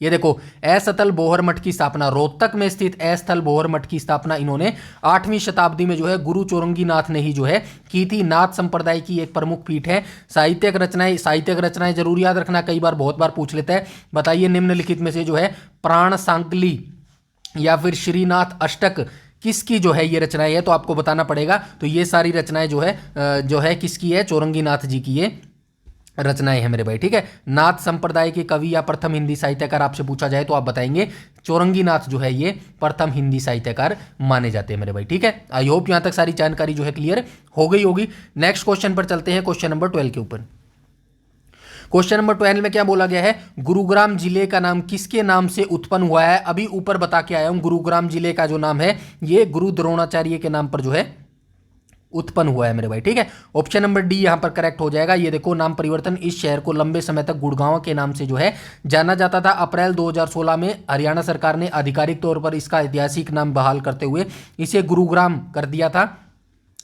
ये देखो, असथल बोहर मठ की स्थापना, रोहतक में स्थित असथल बोहर मठ की स्थापना इन्होंने 8वीं शताब्दी में जो है गुरु चौरंगी नाथ ने ही जो है की थी। नाथ संप्रदाय की एक प्रमुख पीठ है। साहित्यिक रचनाएं जरूर याद रखना, कई बार बहुत बार पूछ लेता है। बताइए निम्नलिखित में से जो है प्राण सांकली या फिर श्रीनाथ अष्टक, किसकी जो है ये रचनाएं है, तो आपको बताना पड़ेगा। तो ये सारी रचनाएं जो है किसकी है, चौरंगी नाथ जी की ये रचनाएं हैं मेरे भाई, ठीक है। नाथ संप्रदाय के कवि या प्रथम हिंदी साहित्यकार आपसे पूछा जाए तो आप बताएंगे चौरंगी नाथ जो है ये प्रथम हिंदी साहित्यकार माने जाते हैं मेरे भाई, ठीक है। आई होप यहां तक सारी जानकारी जो है क्लियर हो गई होगी। नेक्स्ट क्वेश्चन पर चलते हैं, क्वेश्चन नंबर 12 के ऊपर। क्वेश्चन नंबर 12 में क्या बोला गया है, गुरुग्राम जिले का नाम किसके नाम से उत्पन्न हुआ है। अभी ऊपर बता के आया हूं, गुरुग्राम जिले का जो नाम है ये गुरु द्रोणाचार्य के नाम पर जो है उत्पन्न हुआ है मेरे भाई, ठीक है। ऑप्शन नंबर डी यहां पर करेक्ट हो जाएगा। ये देखो, नाम परिवर्तन, इस शहर को लंबे समय तक गुड़गांव के नाम से जो है जाना जाता था। अप्रैल 2016 में हरियाणा सरकार ने आधिकारिक तौर पर इसका ऐतिहासिक नाम बहाल करते हुए इसे गुरुग्राम कर दिया था,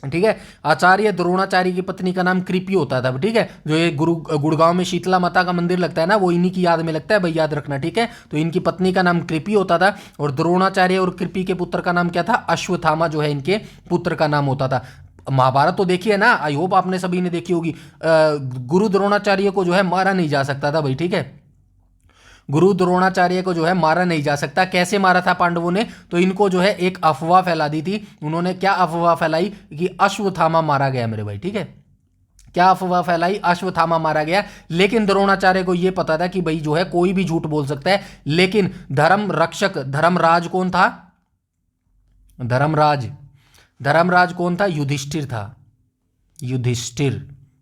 ठीक है। आचार्य द्रोणाचार्य की पत्नी का नाम कृपी होता था, ठीक है। जो ये गुड़गांव में शीतला माता का मंदिर लगता है ना, वो इन्हीं की याद में लगता है भाई, याद रखना, ठीक है। तो इनकी पत्नी का नाम कृपी होता था और द्रोणाचार्य और कृपी के पुत्र का नाम क्या था, अश्वत्थामा जो है इनके पुत्र का नाम होता था। महाभारत तो देखी है ना, आई होप आपने सभी ने देखी होगी। गुरु द्रोणाचार्य को जो है मारा नहीं जा सकता था भाई, ठीक है। गुरु द्रोणाचार्य को जो है मारा नहीं जा सकता। कैसे मारा था पांडवों ने, तो इनको जो है एक अफवाह फैला दी थी। उन्होंने क्या अफवाह फैलाई कि अश्वत्थामा मारा गया मेरे भाई, ठीक है। क्या अफवाह फैलाई, अश्वत्थामा मारा गया। लेकिन द्रोणाचार्य को यह पता था कि भाई जो है कोई भी झूठ बोल सकता है। लेकिन धर्म रक्षक धर्मराज कौन था, धर्मराज कौन था, युधिष्ठिर था, युधिष्ठिर।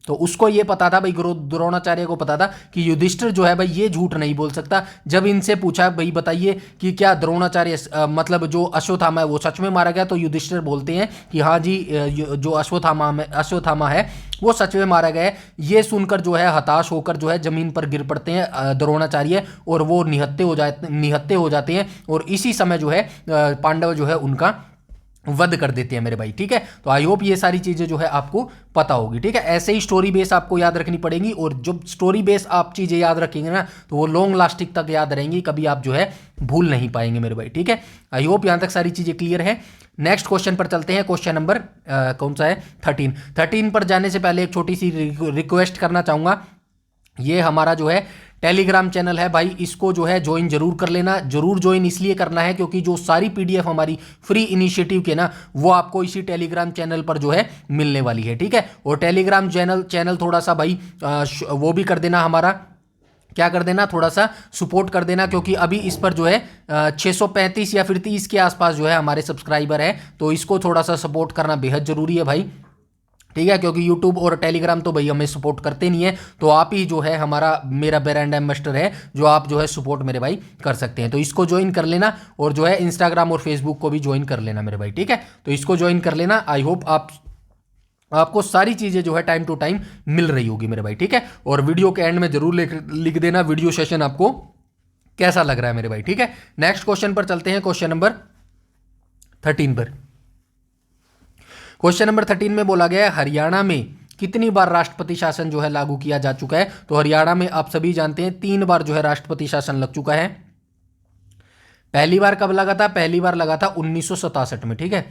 तो उसको ये पता था भाई, गुरु द्रोणाचार्य को पता था कि युधिष्ठिर जो है भाई ये झूठ नहीं बोल सकता। जब इनसे पूछा भाई बताइए कि क्या द्रोणाचार्य मतलब जो अश्वत्थामा है वो सच में मारा गया, तो युधिष्ठिर बोलते हैं कि हाँ जी, जो अश्वत्थामा है वो सच में मारा गया है। ये सुनकर जो है हताश होकर जो है जमीन पर गिर पड़ते हैं द्रोणाचार्य, और वो निहत्ते हो जाते हैं। और इसी समय जो है पांडव जो है उनका वध कर देते हैं मेरे भाई, ठीक है। तो आई होप ये सारी चीजें जो है आपको पता होगी, ठीक है। ऐसे ही स्टोरी बेस आपको याद रखनी पड़ेगी, और जब स्टोरी बेस आप चीजें याद रखेंगे ना तो वो लॉन्ग लास्टिंग तक याद रहेंगी, कभी आप जो है भूल नहीं पाएंगे मेरे भाई, ठीक है। आई होप यहां तक सारी चीजें क्लियर है। नेक्स्ट क्वेश्चन पर चलते हैं, क्वेश्चन नंबर कौन सा है, 13 पर जाने से पहले एक छोटी सी रिक्वेस्ट करना चाहूंगा। ये हमारा जो है टेलीग्राम चैनल है भाई, इसको जो है ज्वाइन जरूर कर लेना। जरूर ज्वाइन इसलिए करना है क्योंकि जो सारी पीडीएफ हमारी फ्री इनिशिएटिव के ना वो आपको इसी टेलीग्राम चैनल पर जो है मिलने वाली है, ठीक है। और टेलीग्राम चैनल थोड़ा सा भाई वो भी कर देना, हमारा क्या कर देना, थोड़ा सा सपोर्ट कर देना, क्योंकि अभी इस पर जो है 635 या फिर 30 के आसपास जो है हमारे सब्सक्राइबर हैं। तो इसको थोड़ा सा सपोर्ट करना बेहद जरूरी है भाई, ठीक है। क्योंकि यूट्यूब और टेलीग्राम तो भाई हमें सपोर्ट करते नहीं है, तो आप ही जो है मेरा ब्रांड एम्बेसडर है, जो आप जो है सपोर्ट मेरे भाई कर सकते हैं। तो इसको ज्वाइन कर लेना, और जो है इंस्टाग्राम और फेसबुक को भी ज्वाइन कर लेना मेरे भाई, ठीक है। तो इसको ज्वाइन कर लेना। आई होप आपको सारी चीज़ें जो है टाइम टू टाइम मिल रही होगी मेरे भाई, ठीक है। और वीडियो के एंड में जरूर लिख देना वीडियो सेशन आपको कैसा लग रहा है मेरे भाई, ठीक है। नेक्स्ट क्वेश्चन पर चलते हैं, क्वेश्चन नंबर 13 पर। क्वेश्चन नंबर 13 में बोला गया है हरियाणा में कितनी बार राष्ट्रपति शासन जो है लागू किया जा चुका है। तो हरियाणा में आप सभी जानते हैं 3 बार जो है राष्ट्रपति शासन लग चुका है। पहली बार कब लगा था, पहली बार लगा था 1967 में, ठीक है।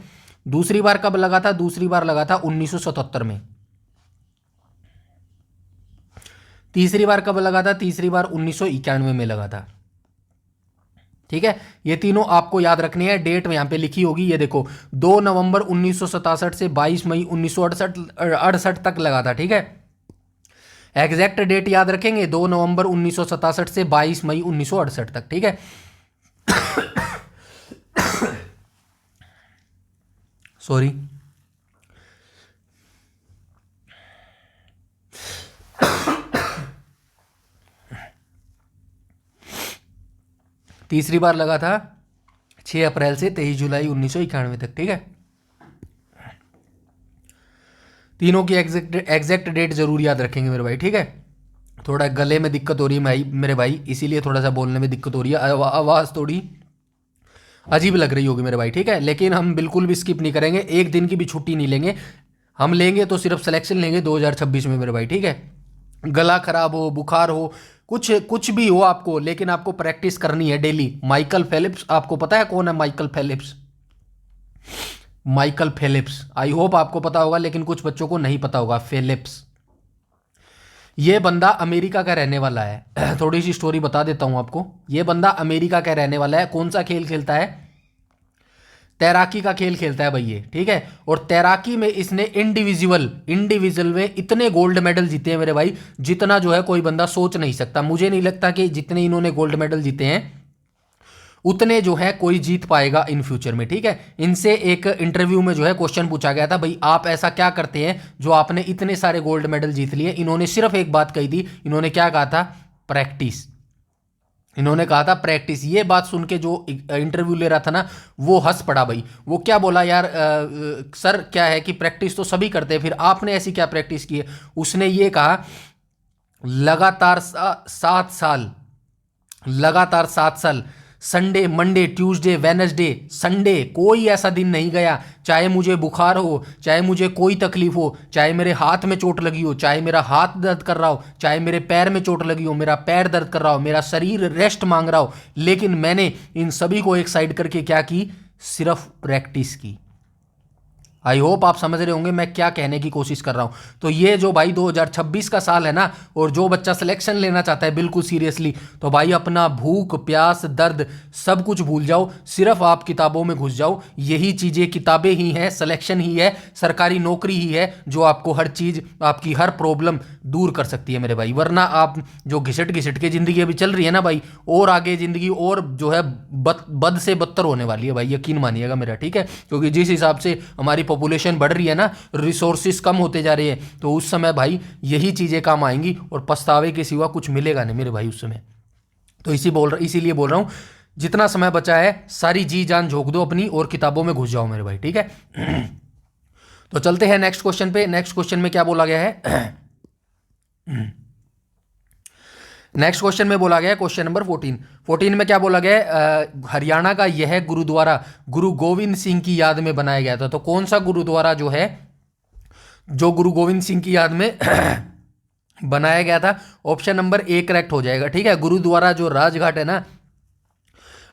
दूसरी बार कब लगा था, दूसरी बार लगा था 1977 में। तीसरी बार कब लगा था, तीसरी बार 1991 में लगा था, ठीक है। ये तीनों आपको याद रखनी है, डेट में यहां पे लिखी होगी। ये देखो 2 नवंबर 1967 से 22 मई 1968 तक लगा था, ठीक है। एग्जैक्ट डेट याद रखेंगे, 2 नवंबर 1967 से 22 मई 1968 तक, ठीक है। सॉरी, तीसरी बार लगा था 6 अप्रैल से 23 जुलाई 1991 तक, ठीक है। तीनों की एग्जैक्ट डेट जरूर याद रखेंगे मेरे भाई, ठीक है। थोड़ा गले में दिक्कत हो रही है मेरे भाई, इसीलिए थोड़ा सा बोलने में दिक्कत हो रही है, आवाज़ थोड़ी अजीब लग रही होगी मेरे भाई, ठीक है। लेकिन हम बिल्कुल भी स्किप नहीं करेंगे, एक दिन की भी छुट्टी नहीं लेंगे। हम लेंगे तो सिर्फ सिलेक्शन लेंगे 2026 में मेरे भाई, ठीक है। गला खराब हो, बुखार हो, कुछ भी हो आपको, लेकिन आपको प्रैक्टिस करनी है डेली। माइकल फेलिप्स, आपको पता है कौन है Michael Phelps? Michael Phelps I hope आपको पता होगा, लेकिन कुछ बच्चों को नहीं पता होगा। फेलिप्स ये बंदा अमेरिका का रहने वाला है। थोड़ी सी स्टोरी बता देता हूं आपको। ये बंदा अमेरिका का रहने वाला है। कौन सा खेल खेलता है? तैराकी का खेल खेलता है भाई ये, ठीक है। और तैराकी में इसने इंडिविजुअल में इतने गोल्ड मेडल जीते हैं मेरे भाई, जितना जो है कोई बंदा सोच नहीं सकता। मुझे नहीं लगता कि जितने इन्होंने गोल्ड मेडल जीते हैं उतने जो है कोई जीत पाएगा इन फ्यूचर में, ठीक है। इनसे एक इंटरव्यू में जो है क्वेश्चन पूछा गया था, भाई आप ऐसा क्या करते हैं जो आपने इतने सारे गोल्ड मेडल जीत लिए। इन्होंने सिर्फ एक बात कही थी, इन्होंने क्या कहा था, प्रैक्टिस। इन्होंने कहा था प्रैक्टिस। ये बात सुन के जो इंटरव्यू ले रहा था ना, वो हंस पड़ा भाई। वो क्या बोला यार, सर क्या है कि प्रैक्टिस तो सभी करते हैं, फिर आपने ऐसी क्या प्रैक्टिस की है। उसने ये कहा लगातार 7 साल Sunday Monday Tuesday Wednesday Sunday कोई ऐसा दिन नहीं गया, चाहे मुझे बुखार हो, चाहे मुझे कोई तकलीफ हो, चाहे मेरे हाथ में चोट लगी हो, चाहे मेरा हाथ दर्द कर रहा हो, चाहे मेरे पैर में चोट लगी हो, मेरा पैर दर्द कर रहा हो, मेरा शरीर रेस्ट मांग रहा हो, लेकिन मैंने इन सभी को एक साइड करके क्या की, सिर्फ प्रैक्टिस की। आई होप आप समझ रहे होंगे मैं क्या कहने की कोशिश कर रहा हूं। तो ये जो भाई 2026 का साल है ना, और जो बच्चा सिलेक्शन लेना चाहता है बिल्कुल सीरियसली, तो भाई अपना भूख प्यास दर्द सब कुछ भूल जाओ, सिर्फ आप किताबों में घुस जाओ। यही चीज़ें, किताबें ही हैं, सिलेक्शन ही है, सरकारी नौकरी ही है जो आपको हर चीज़, आपकी हर प्रॉब्लम दूर कर सकती है मेरे भाई। वरना आप जो घिसट घिसट के ज़िंदगी अभी चल रही है ना भाई, और आगे ज़िंदगी और जो है बद से बदतर होने वाली है भाई, यकीन मानिएगा मेरा, ठीक है। क्योंकि जिस हिसाब से हमारी पॉपुलेशन बढ़ रही है ना, रिसोर्सेज कम होते जा रहे हैं, तो उस समय भाई यही चीज़ें काम आएंगी और पछतावे के सिवा कुछ मिलेगा नहीं मेरे भाई उस समय। तो इसीलिए बोल रहा हूँ, जितना समय बचा है सारी जी जान झोंक दो अपनी और किताबों में घुस जाओ मेरे भाई, ठीक है। तो चलते हैं नेक्स्ट क्वेश्चन पे। नेक्स्ट क्वेश्चन में क्या बोला गया है, नेक्स्ट क्वेश्चन में बोला गया है क्वेश्चन नंबर 14 में क्या बोला गया है, हरियाणा का यह गुरुद्वारा गुरु गोविंद सिंह की याद में बनाया गया था। तो कौन सा गुरुद्वारा जो है, जो गुरु गोविंद सिंह की याद में बनाया गया था। ऑप्शन नंबर ए करेक्ट हो जाएगा, ठीक है। गुरुद्वारा जो राजघाट है ना,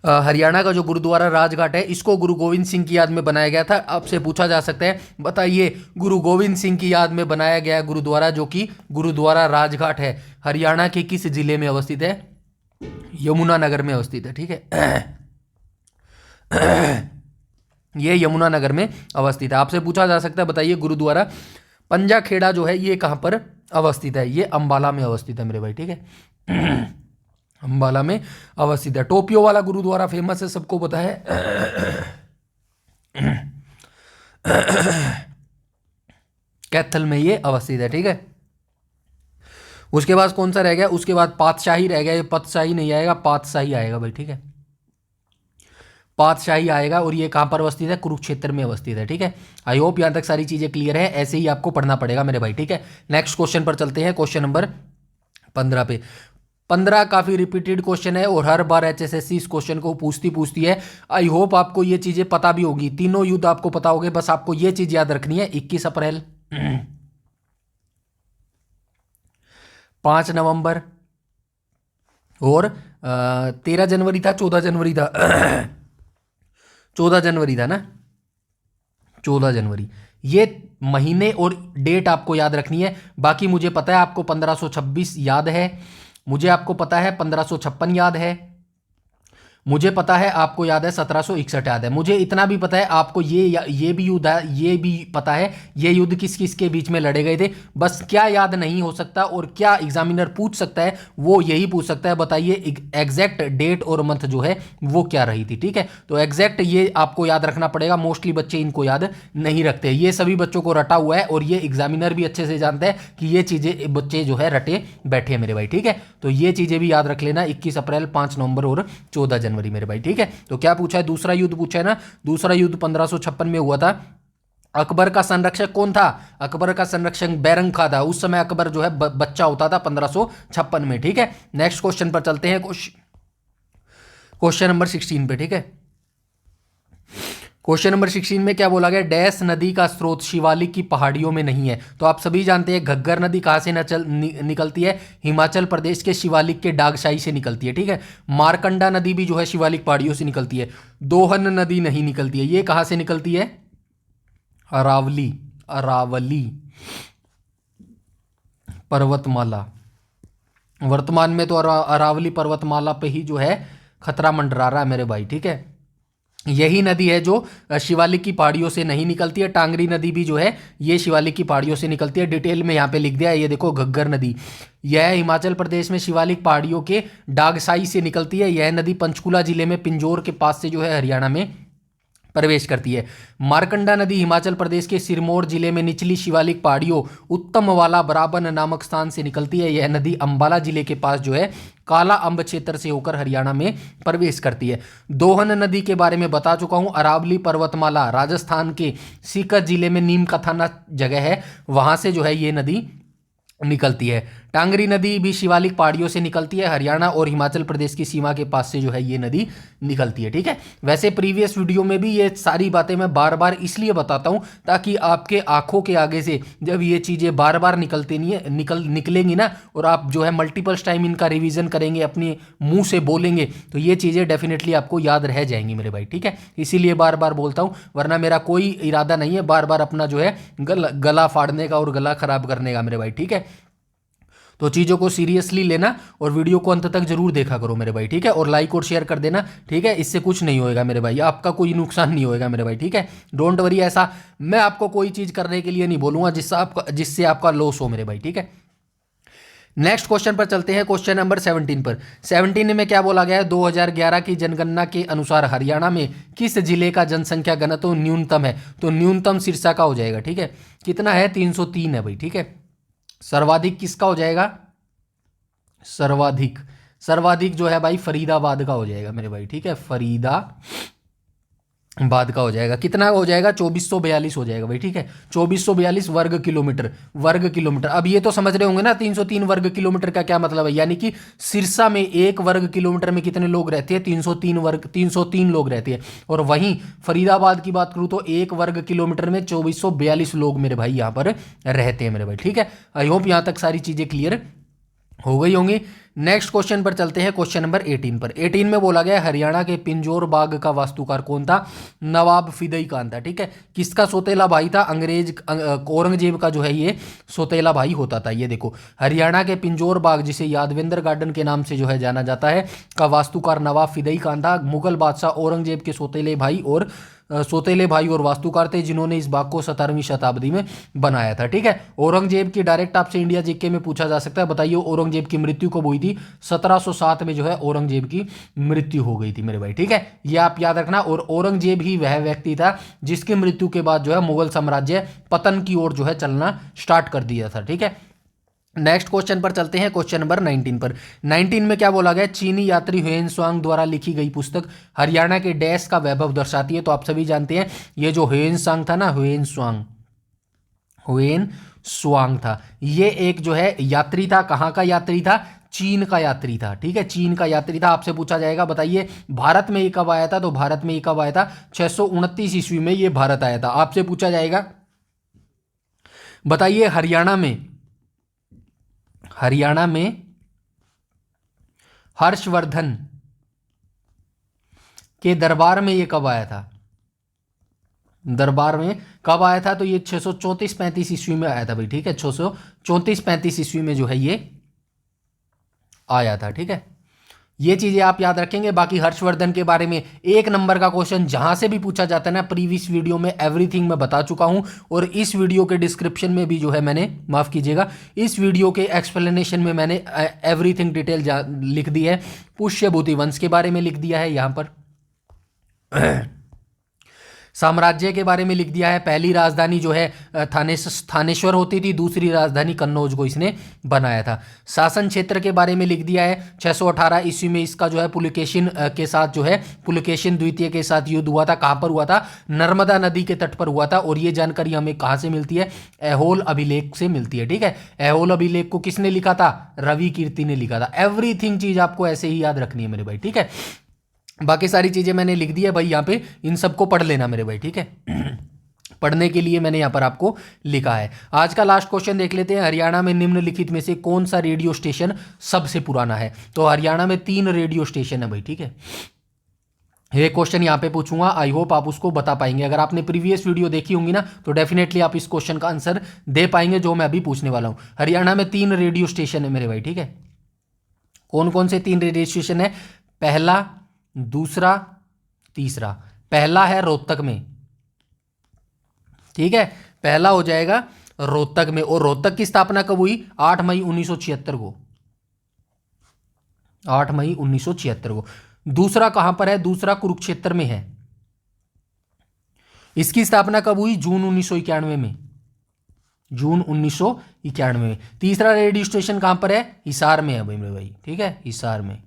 हरियाणा का जो गुरुद्वारा राजघाट है, इसको गुरु गोविंद सिंह की याद में बनाया गया था। आपसे पूछा जा सकता है, बताइए गुरु गोविंद सिंह की याद में बनाया गया गुरुद्वारा जो कि गुरुद्वारा राजघाट है, हरियाणा के किस जिले में अवस्थित है, यमुनानगर में अवस्थित है, ठीक है। ये यमुनानगर में अवस्थित है। आपसे पूछा जा सकता है, बताइए गुरुद्वारा पंजाखेड़ा जो है ये कहाँ पर अवस्थित है, ये अंबाला में अवस्थित है मेरे भाई, ठीक है। अंबाला में अवस्थित है। टोपियो वाला गुरुद्वारा फेमस है, सबको पता है। कैथल में ये अवस्थित है, ठीक है। उसके बाद कौन सा रह गया, उसके बाद पातशाही रह गया। ये पतशाही नहीं आएगा, पातशाही आएगा भाई, ठीक है। पातशाही आएगा और ये कहाँ पर अवस्थित है, कुरुक्षेत्र में अवस्थित है, ठीक है। आई होप यहाँ तक सारी चीज़ें क्लियर है, ऐसे ही आपको पढ़ना पड़ेगा मेरे भाई, ठीक है। नेक्स्ट क्वेश्चन पर चलते हैं, क्वेश्चन नंबर 15 पे। 15 काफ़ी रिपीटेड क्वेश्चन है और हर बार HSSC इस क्वेश्चन को पूछती है। आई होप आपको ये चीज़ें पता भी होगी, तीनों युद्ध आपको पता होंगे, बस आपको ये चीज़ याद रखनी है। 21 अप्रैल, 5 नवंबर और 13 जनवरी था, 14 जनवरी था। 14 जनवरी था ना, 14 जनवरी। ये महीने और डेट आपको याद रखनी है। बाकी मुझे पता है आपको 1526 याद है, मुझे आपको पता है 1556 याद है, मुझे पता है आपको याद है 1761 याद है। मुझे इतना भी पता है आपको ये भी युद्ध है, ये भी पता है ये युद्ध किस किस के बीच में लड़े गए थे। बस क्या याद नहीं हो सकता और क्या एग्जामिनर पूछ सकता है, वो यही पूछ सकता है, बताइए एग्जैक्ट डेट और मंथ जो है वो क्या रही थी, ठीक है। तो एग्जैक्ट ये आपको याद रखना पड़ेगा। मोस्टली बच्चे इनको याद नहीं रखते, ये सभी बच्चों को रटा हुआ है और ये एग्जामिनर भी अच्छे से जानता है कि ये चीज़ें बच्चे जो है रटे बैठे हैं मेरे भाई, ठीक है। तो ये चीज़ें भी याद रख लेना, 21 अप्रैल, 5 नवंबर और 14 जनवरी मेरे भाई, ठीक है। तो क्या पूछा है, दूसरा युद्ध पूछा है ना। दूसरा युद्ध 1556 में हुआ था। अकबर का संरक्षक कौन था, अकबर का संरक्षक बैरंग खां था। उस समय अकबर जो है बच्चा होता था 1556 में, ठीक है। नेक्स्ट क्वेश्चन पर चलते हैं, क्वेश्चन नंबर 16 पे, ठीक है। क्वेश्चन नंबर 16 में क्या बोला गया, डैश नदी का स्रोत शिवालिक की पहाड़ियों में नहीं है। तो आप सभी जानते हैं घग्गर नदी कहाँ से निकलती है, हिमाचल प्रदेश के शिवालिक के डागशाही से निकलती है, ठीक है। मारकंडा नदी भी जो है शिवालिक पहाड़ियों से निकलती है। दोहन नदी नहीं निकलती है, ये कहाँ से निकलती है, अरावली पर्वतमाला। वर्तमान में तो अरावली पर्वतमाला पे ही जो है खतरा मंडरा रहा है मेरे भाई, ठीक है। यही नदी है जो शिवालिक की पहाड़ियों से नहीं निकलती है। टांगरी नदी भी जो है ये शिवालिक की पहाड़ियों से निकलती है। डिटेल में यहाँ पे लिख दिया है, ये देखो घग्गर नदी, यह हिमाचल प्रदेश में शिवालिक पहाड़ियों के डागसाई से निकलती है। यह नदी पंचकुला जिले में पिंजौर के पास से जो है हरियाणा में प्रवेश करती है। मारकंडा नदी हिमाचल प्रदेश के सिरमौर जिले में निचली शिवालिक पहाड़ियों उत्तमवाला बराबन नामक स्थान से निकलती है। यह नदी अंबाला जिले के पास जो है काला अंब क्षेत्र से होकर हरियाणा में प्रवेश करती है। दोहन नदी के बारे में बता चुका हूं। अरावली पर्वतमाला राजस्थान के सीकर जिले में नीम का थाना जगह है, वहां से जो है ये नदी निकलती है। टांगरी नदी भी शिवालिक पहाड़ियों से निकलती है। हरियाणा और हिमाचल प्रदेश की सीमा के पास से जो है ये नदी निकलती है। ठीक है, वैसे प्रीवियस वीडियो में भी ये सारी बातें मैं बार बार इसलिए बताता हूं ताकि आपके आंखों के आगे से जब ये चीज़ें बार बार निकलेंगी ना, और आप जो है मल्टीपल्स टाइम इनका रिवीजन करेंगे, अपने मुंह से बोलेंगे, तो ये चीज़ें डेफिनेटली आपको याद रह जाएंगी मेरे भाई। ठीक है, इसीलिए बार बार बोलता हूँ, वरना मेरा कोई इरादा नहीं है बार बार अपना जो है गला फाड़ने का और गला खराब करने का मेरे भाई। ठीक है, तो चीज़ों को सीरियसली लेना और वीडियो को अंत तक जरूर देखा करो मेरे भाई। ठीक है, और लाइक और शेयर कर देना। ठीक है, इससे कुछ नहीं होएगा मेरे भाई, आपका कोई नुकसान नहीं होएगा मेरे भाई। ठीक है, डोंट वरी, ऐसा मैं आपको कोई चीज़ करने के लिए नहीं बोलूँगा जिससे आपका लॉस हो मेरे भाई। ठीक है, नेक्स्ट क्वेश्चन पर चलते हैं, क्वेश्चन नंबर 17 पर। 17 में क्या बोला गया है? 2011 की जनगणना के अनुसार हरियाणा में किस जिले का जनसंख्या घनत्व न्यूनतम है? तो न्यूनतम सिरसा का हो जाएगा। ठीक है, कितना है? 303 है भाई। ठीक है, सर्वाधिक किसका हो जाएगा? सर्वाधिक जो है भाई फरीदाबाद का हो जाएगा मेरे भाई। ठीक है, फरीदाबाद का हो जाएगा। कितना हो जाएगा? 2442 हो जाएगा भाई। ठीक है, 2442 वर्ग किलोमीटर। अब ये तो समझ रहे होंगे ना 303 वर्ग किलोमीटर का क्या मतलब है, यानी कि सिरसा में 1 वर्ग किलोमीटर में कितने लोग रहते हैं? 303 लोग रहते हैं। और वहीं फरीदाबाद की बात करूं तो 1 वर्ग किलोमीटर में 2442 लोग मेरे भाई यहाँ पर रहते हैं मेरे भाई। ठीक है, आई होप यहाँ तक सारी चीजें क्लियर हो गई होंगी। नेक्स्ट क्वेश्चन पर चलते हैं, क्वेश्चन नंबर 18 पर। 18 में बोला गया हरियाणा के पिंजौर बाग का वास्तुकार कौन था? नवाब फिदई खान था। ठीक है, किसका सोतेला भाई था? औरंगजेब का जो है ये सोतेला भाई होता था। ये देखो, हरियाणा के पिंजौर बाग, जिसे यादवेंद्र गार्डन के नाम से जो है जाना जाता है, का वास्तुकार नवाब फिदई खान था। मुगल बादशाह औरंगजेब के सोतेले भाई और वास्तुकार थे, जिन्होंने इस बाग को 17वीं शताब्दी में बनाया था। ठीक है, औरंगजेब की डायरेक्ट आपसे इंडिया जीके में पूछा जा सकता है, बताइए औरंगजेब की मृत्यु कब हुई थी? 1707 में जो है औरंगजेब की मृत्यु हो गई थी मेरे भाई। ठीक है, ये आप याद रखना। और औरंगजेब ही वह व्यक्ति था जिसकी मृत्यु के बाद जो है मुगल साम्राज्य पतन की ओर जो है चलना स्टार्ट कर दिया था। ठीक है, नेक्स्ट क्वेश्चन पर चलते हैं, क्वेश्चन नंबर 19 पर। 19 में क्या बोला गया? चीनी यात्री ह्वेन द्वारा लिखी गई पुस्तक हरियाणा के डैश का वैभव दर्शाती है। तो आप सभी जानते हैं ये जो ह्वेन था ना, ह्वेन स्वांग था, ये एक जो है यात्री था। कहाँ का यात्री था? चीन का यात्री था। ठीक है, चीन का यात्री था। आपसे पूछा जाएगा बताइए भारत में ये कब आया था? तो भारत में ये कब आया था? 629 ईस्वी में ये भारत आया था। आपसे पूछा जाएगा बताइए हरियाणा में हर्षवर्धन के दरबार में ये कब आया था? दरबार में कब आया था? तो ये 634-35 ईस्वी में आया था भाई। ठीक है, 634-35 ईस्वी में जो है ये आया था। ठीक है, ये चीजें आप याद रखेंगे। बाकी हर्षवर्धन के बारे में 1 नंबर का क्वेश्चन जहां से भी पूछा जाता है ना, प्रीवियस वीडियो में एवरीथिंग मैं बता चुका हूं, और इस वीडियो के डिस्क्रिप्शन में भी जो है मैंने, माफ कीजिएगा, इस वीडियो के एक्सप्लेनेशन में मैंने एवरीथिंग डिटेल लिख दी है। पुष्यभूति वंश के बारे में लिख दिया है यहां पर, साम्राज्य के बारे में लिख दिया है। पहली राजधानी जो है थानेश्वर होती थी, दूसरी राजधानी कन्नौज को इसने बनाया था। शासन क्षेत्र के बारे में लिख दिया है। 618 ईस्वी में इसका जो है पुलकेशिन के साथ जो है पुलकेशिन द्वितीय के साथ युद्ध हुआ था। कहाँ पर हुआ था? नर्मदा नदी के तट पर हुआ था। और ये जानकारी हमें कहाँ से मिलती है? ऐहोल अभिलेख से मिलती है। ठीक है, ऐहोल अभिलेख को किसने लिखा था? रवि कीर्ति ने लिखा था। एवरीथिंग चीज आपको ऐसे ही याद रखनी है मेरे भाई। ठीक है, बाकी सारी चीजें मैंने लिख दी है भाई यहाँ पे, इन सबको पढ़ लेना मेरे भाई। ठीक है, पढ़ने के लिए मैंने यहाँ पर आपको लिखा है। आज का लास्ट क्वेश्चन देख लेते हैं। हरियाणा में निम्नलिखित में से कौन सा रेडियो स्टेशन सबसे पुराना है? तो हरियाणा में 3 रेडियो स्टेशन है भाई। ठीक है, ये क्वेश्चन यहाँ पे पूछूंगा, आई होप आप उसको बता पाएंगे। अगर आपने प्रीवियस वीडियो देखी होंगी ना, तो डेफिनेटली आप इस क्वेश्चन का आंसर दे पाएंगे जो मैं अभी पूछने वाला हूँ। हरियाणा में 3 रेडियो स्टेशन है मेरे भाई। ठीक है, कौन कौन से 3 रेडियो स्टेशन है? पहला, दूसरा, तीसरा। पहला है रोहतक में, ठीक है, पहला हो जाएगा रोहतक में। और रोहतक की स्थापना कब हुई? 8 मई 1976 को, 8 मई 1976 को। दूसरा कहां पर है? दूसरा कुरुक्षेत्र में है। इसकी स्थापना कब हुई? जून 1991 में, जून 1991 में। तीसरा रेडियो स्टेशन कहां पर है? हिसार में है भाई मेरे भाई, ठीक है, हिसार में,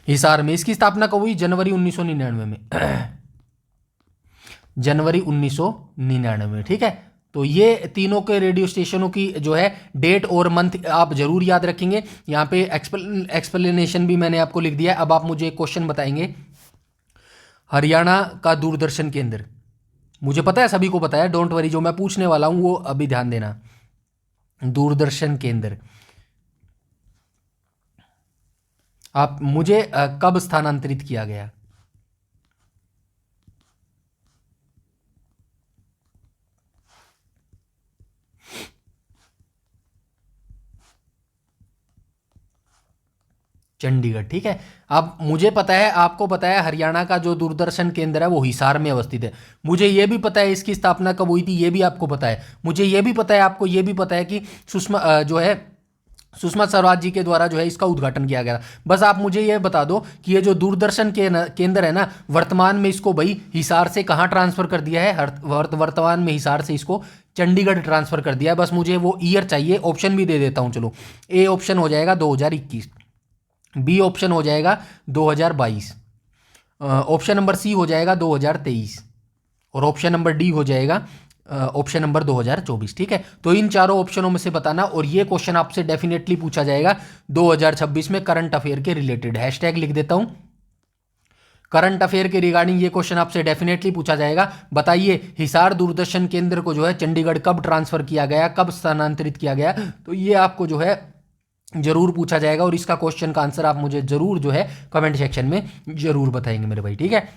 हिसार में। इसकी स्थापना कब हुई? जनवरी 1999 में, जनवरी 1999 में, ठीक है। तो ये तीनों के रेडियो स्टेशनों की जो है डेट और मंथ आप जरूर याद रखेंगे। यहाँ पे एक्सप्लेनेशन भी मैंने आपको लिख दिया है। अब आप मुझे एक क्वेश्चन बताएंगे, हरियाणा का दूरदर्शन केंद्र, मुझे पता है सभी को पता है, डोंट वरी, जो मैं पूछने वाला हूं वो अभी ध्यान देना। दूरदर्शन केंद्र आप मुझे कब स्थानांतरित किया गया? चंडीगढ़, ठीक है। अब मुझे पता है, आपको पता है हरियाणा का जो दूरदर्शन केंद्र है वो हिसार में अवस्थित है। मुझे ये भी पता है इसकी स्थापना कब हुई थी, ये भी आपको पता है। मुझे ये भी पता है, आपको ये भी पता है कि सुषमा स्वराज जी के द्वारा जो है इसका उद्घाटन किया गया। बस आप मुझे ये बता दो कि ये जो दूरदर्शन केंद्र है ना, वर्तमान में इसको भाई हिसार से कहाँ ट्रांसफर कर दिया है? वर्तमान में हिसार से इसको चंडीगढ़ ट्रांसफर कर दिया है। बस मुझे वो ईयर चाहिए। ऑप्शन भी दे देता हूँ, चलो। ए ऑप्शन हो जाएगा 2021, बी ऑप्शन हो जाएगा 2022, ऑप्शन नंबर सी हो जाएगा 2023 और ऑप्शन नंबर डी हो जाएगा ऑप्शन नंबर 2024, ठीक है। तो इन चारों ऑप्शनों में से बताना। और ये क्वेश्चन आपसे डेफिनेटली पूछा जाएगा 2026 में करंट अफेयर के रिलेटेड। हैशटैग लिख देता हूं, करंट अफेयर के रिगार्डिंग ये क्वेश्चन आपसे डेफिनेटली पूछा जाएगा। बताइए हिसार दूरदर्शन केंद्र को जो है चंडीगढ़ कब ट्रांसफर किया गया, कब स्थानांतरित किया गया? तो ये आपको जो है जरूर पूछा जाएगा और इसका क्वेश्चन का आंसर आप मुझे जरूर जो है कमेंट सेक्शन में जरूर बताएंगे मेरे भाई, ठीक है।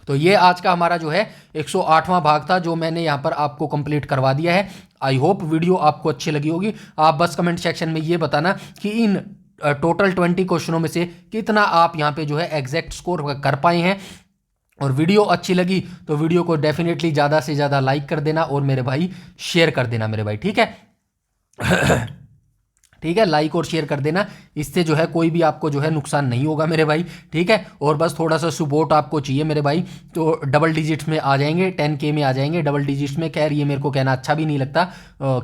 तो ये आज का हमारा जो है 108वां भाग था, जो मैंने यहाँ पर आपको कंप्लीट करवा दिया है। आई होप वीडियो आपको अच्छी लगी होगी। आप बस कमेंट सेक्शन में ये बताना कि इन टोटल 20 क्वेश्चनों में से कितना आप यहाँ पे जो है एग्जैक्ट स्कोर कर पाए हैं। और वीडियो अच्छी लगी तो वीडियो को डेफिनेटली ज़्यादा से ज़्यादा लाइक कर देना और मेरे भाई शेयर कर देना मेरे भाई, ठीक है। ठीक है, लाइक और शेयर कर देना, इससे जो है कोई भी आपको जो है नुकसान नहीं होगा मेरे भाई, ठीक है। और बस थोड़ा सा सपोर्ट आपको चाहिए मेरे भाई, तो डबल डिजिट्स में आ जाएंगे, 10K में आ जाएंगे डबल डिजिट्स में। खैर ये मेरे को कहना अच्छा भी नहीं लगता,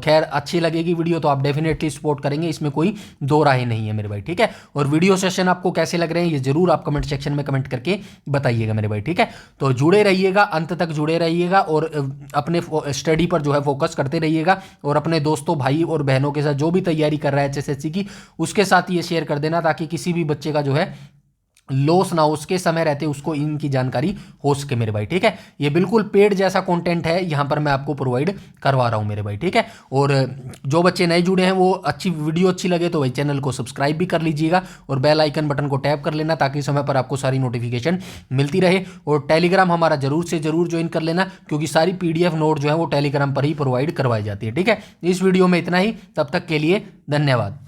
खैर अच्छी लगेगी वीडियो तो आप डेफिनेटली सपोर्ट करेंगे, इसमें कोई दो राय नहीं है मेरे भाई, ठीक है। और वीडियो सेशन आपको कैसे लग रहे हैं ये जरूर आप कमेंट सेक्शन में कमेंट करके बताइएगा मेरे भाई, ठीक है। तो जुड़े रहिएगा, अंत तक जुड़े रहिएगा और अपने स्टडी पर जो है फोकस करते रहिएगा। और अपने दोस्तों भाई और बहनों के साथ जो भी तैयारी कर रहा है HSSC की, उसके साथ ये शेयर कर देना ताकि किसी भी बच्चे का जो है लॉस ना हो, उसके समय रहते उसको इनकी जानकारी हो सके मेरे भाई, ठीक है। ये बिल्कुल पेड जैसा कंटेंट है, यहाँ पर मैं आपको प्रोवाइड करवा रहा हूँ मेरे भाई, ठीक है। और जो बच्चे नए जुड़े हैं वो वीडियो अच्छी लगे तो भाई चैनल को सब्सक्राइब भी कर लीजिएगा और बेल आइकन बटन को टैप कर लेना ताकि समय पर आपको सारी नोटिफिकेशन मिलती रहे। और टेलीग्राम हमारा जरूर से जरूर ज्वाइन कर लेना, क्योंकि सारी PDF नोट जो है वो टेलीग्राम पर ही प्रोवाइड करवाई जाती है, ठीक है। इस वीडियो में इतना ही, तब तक के लिए धन्यवाद।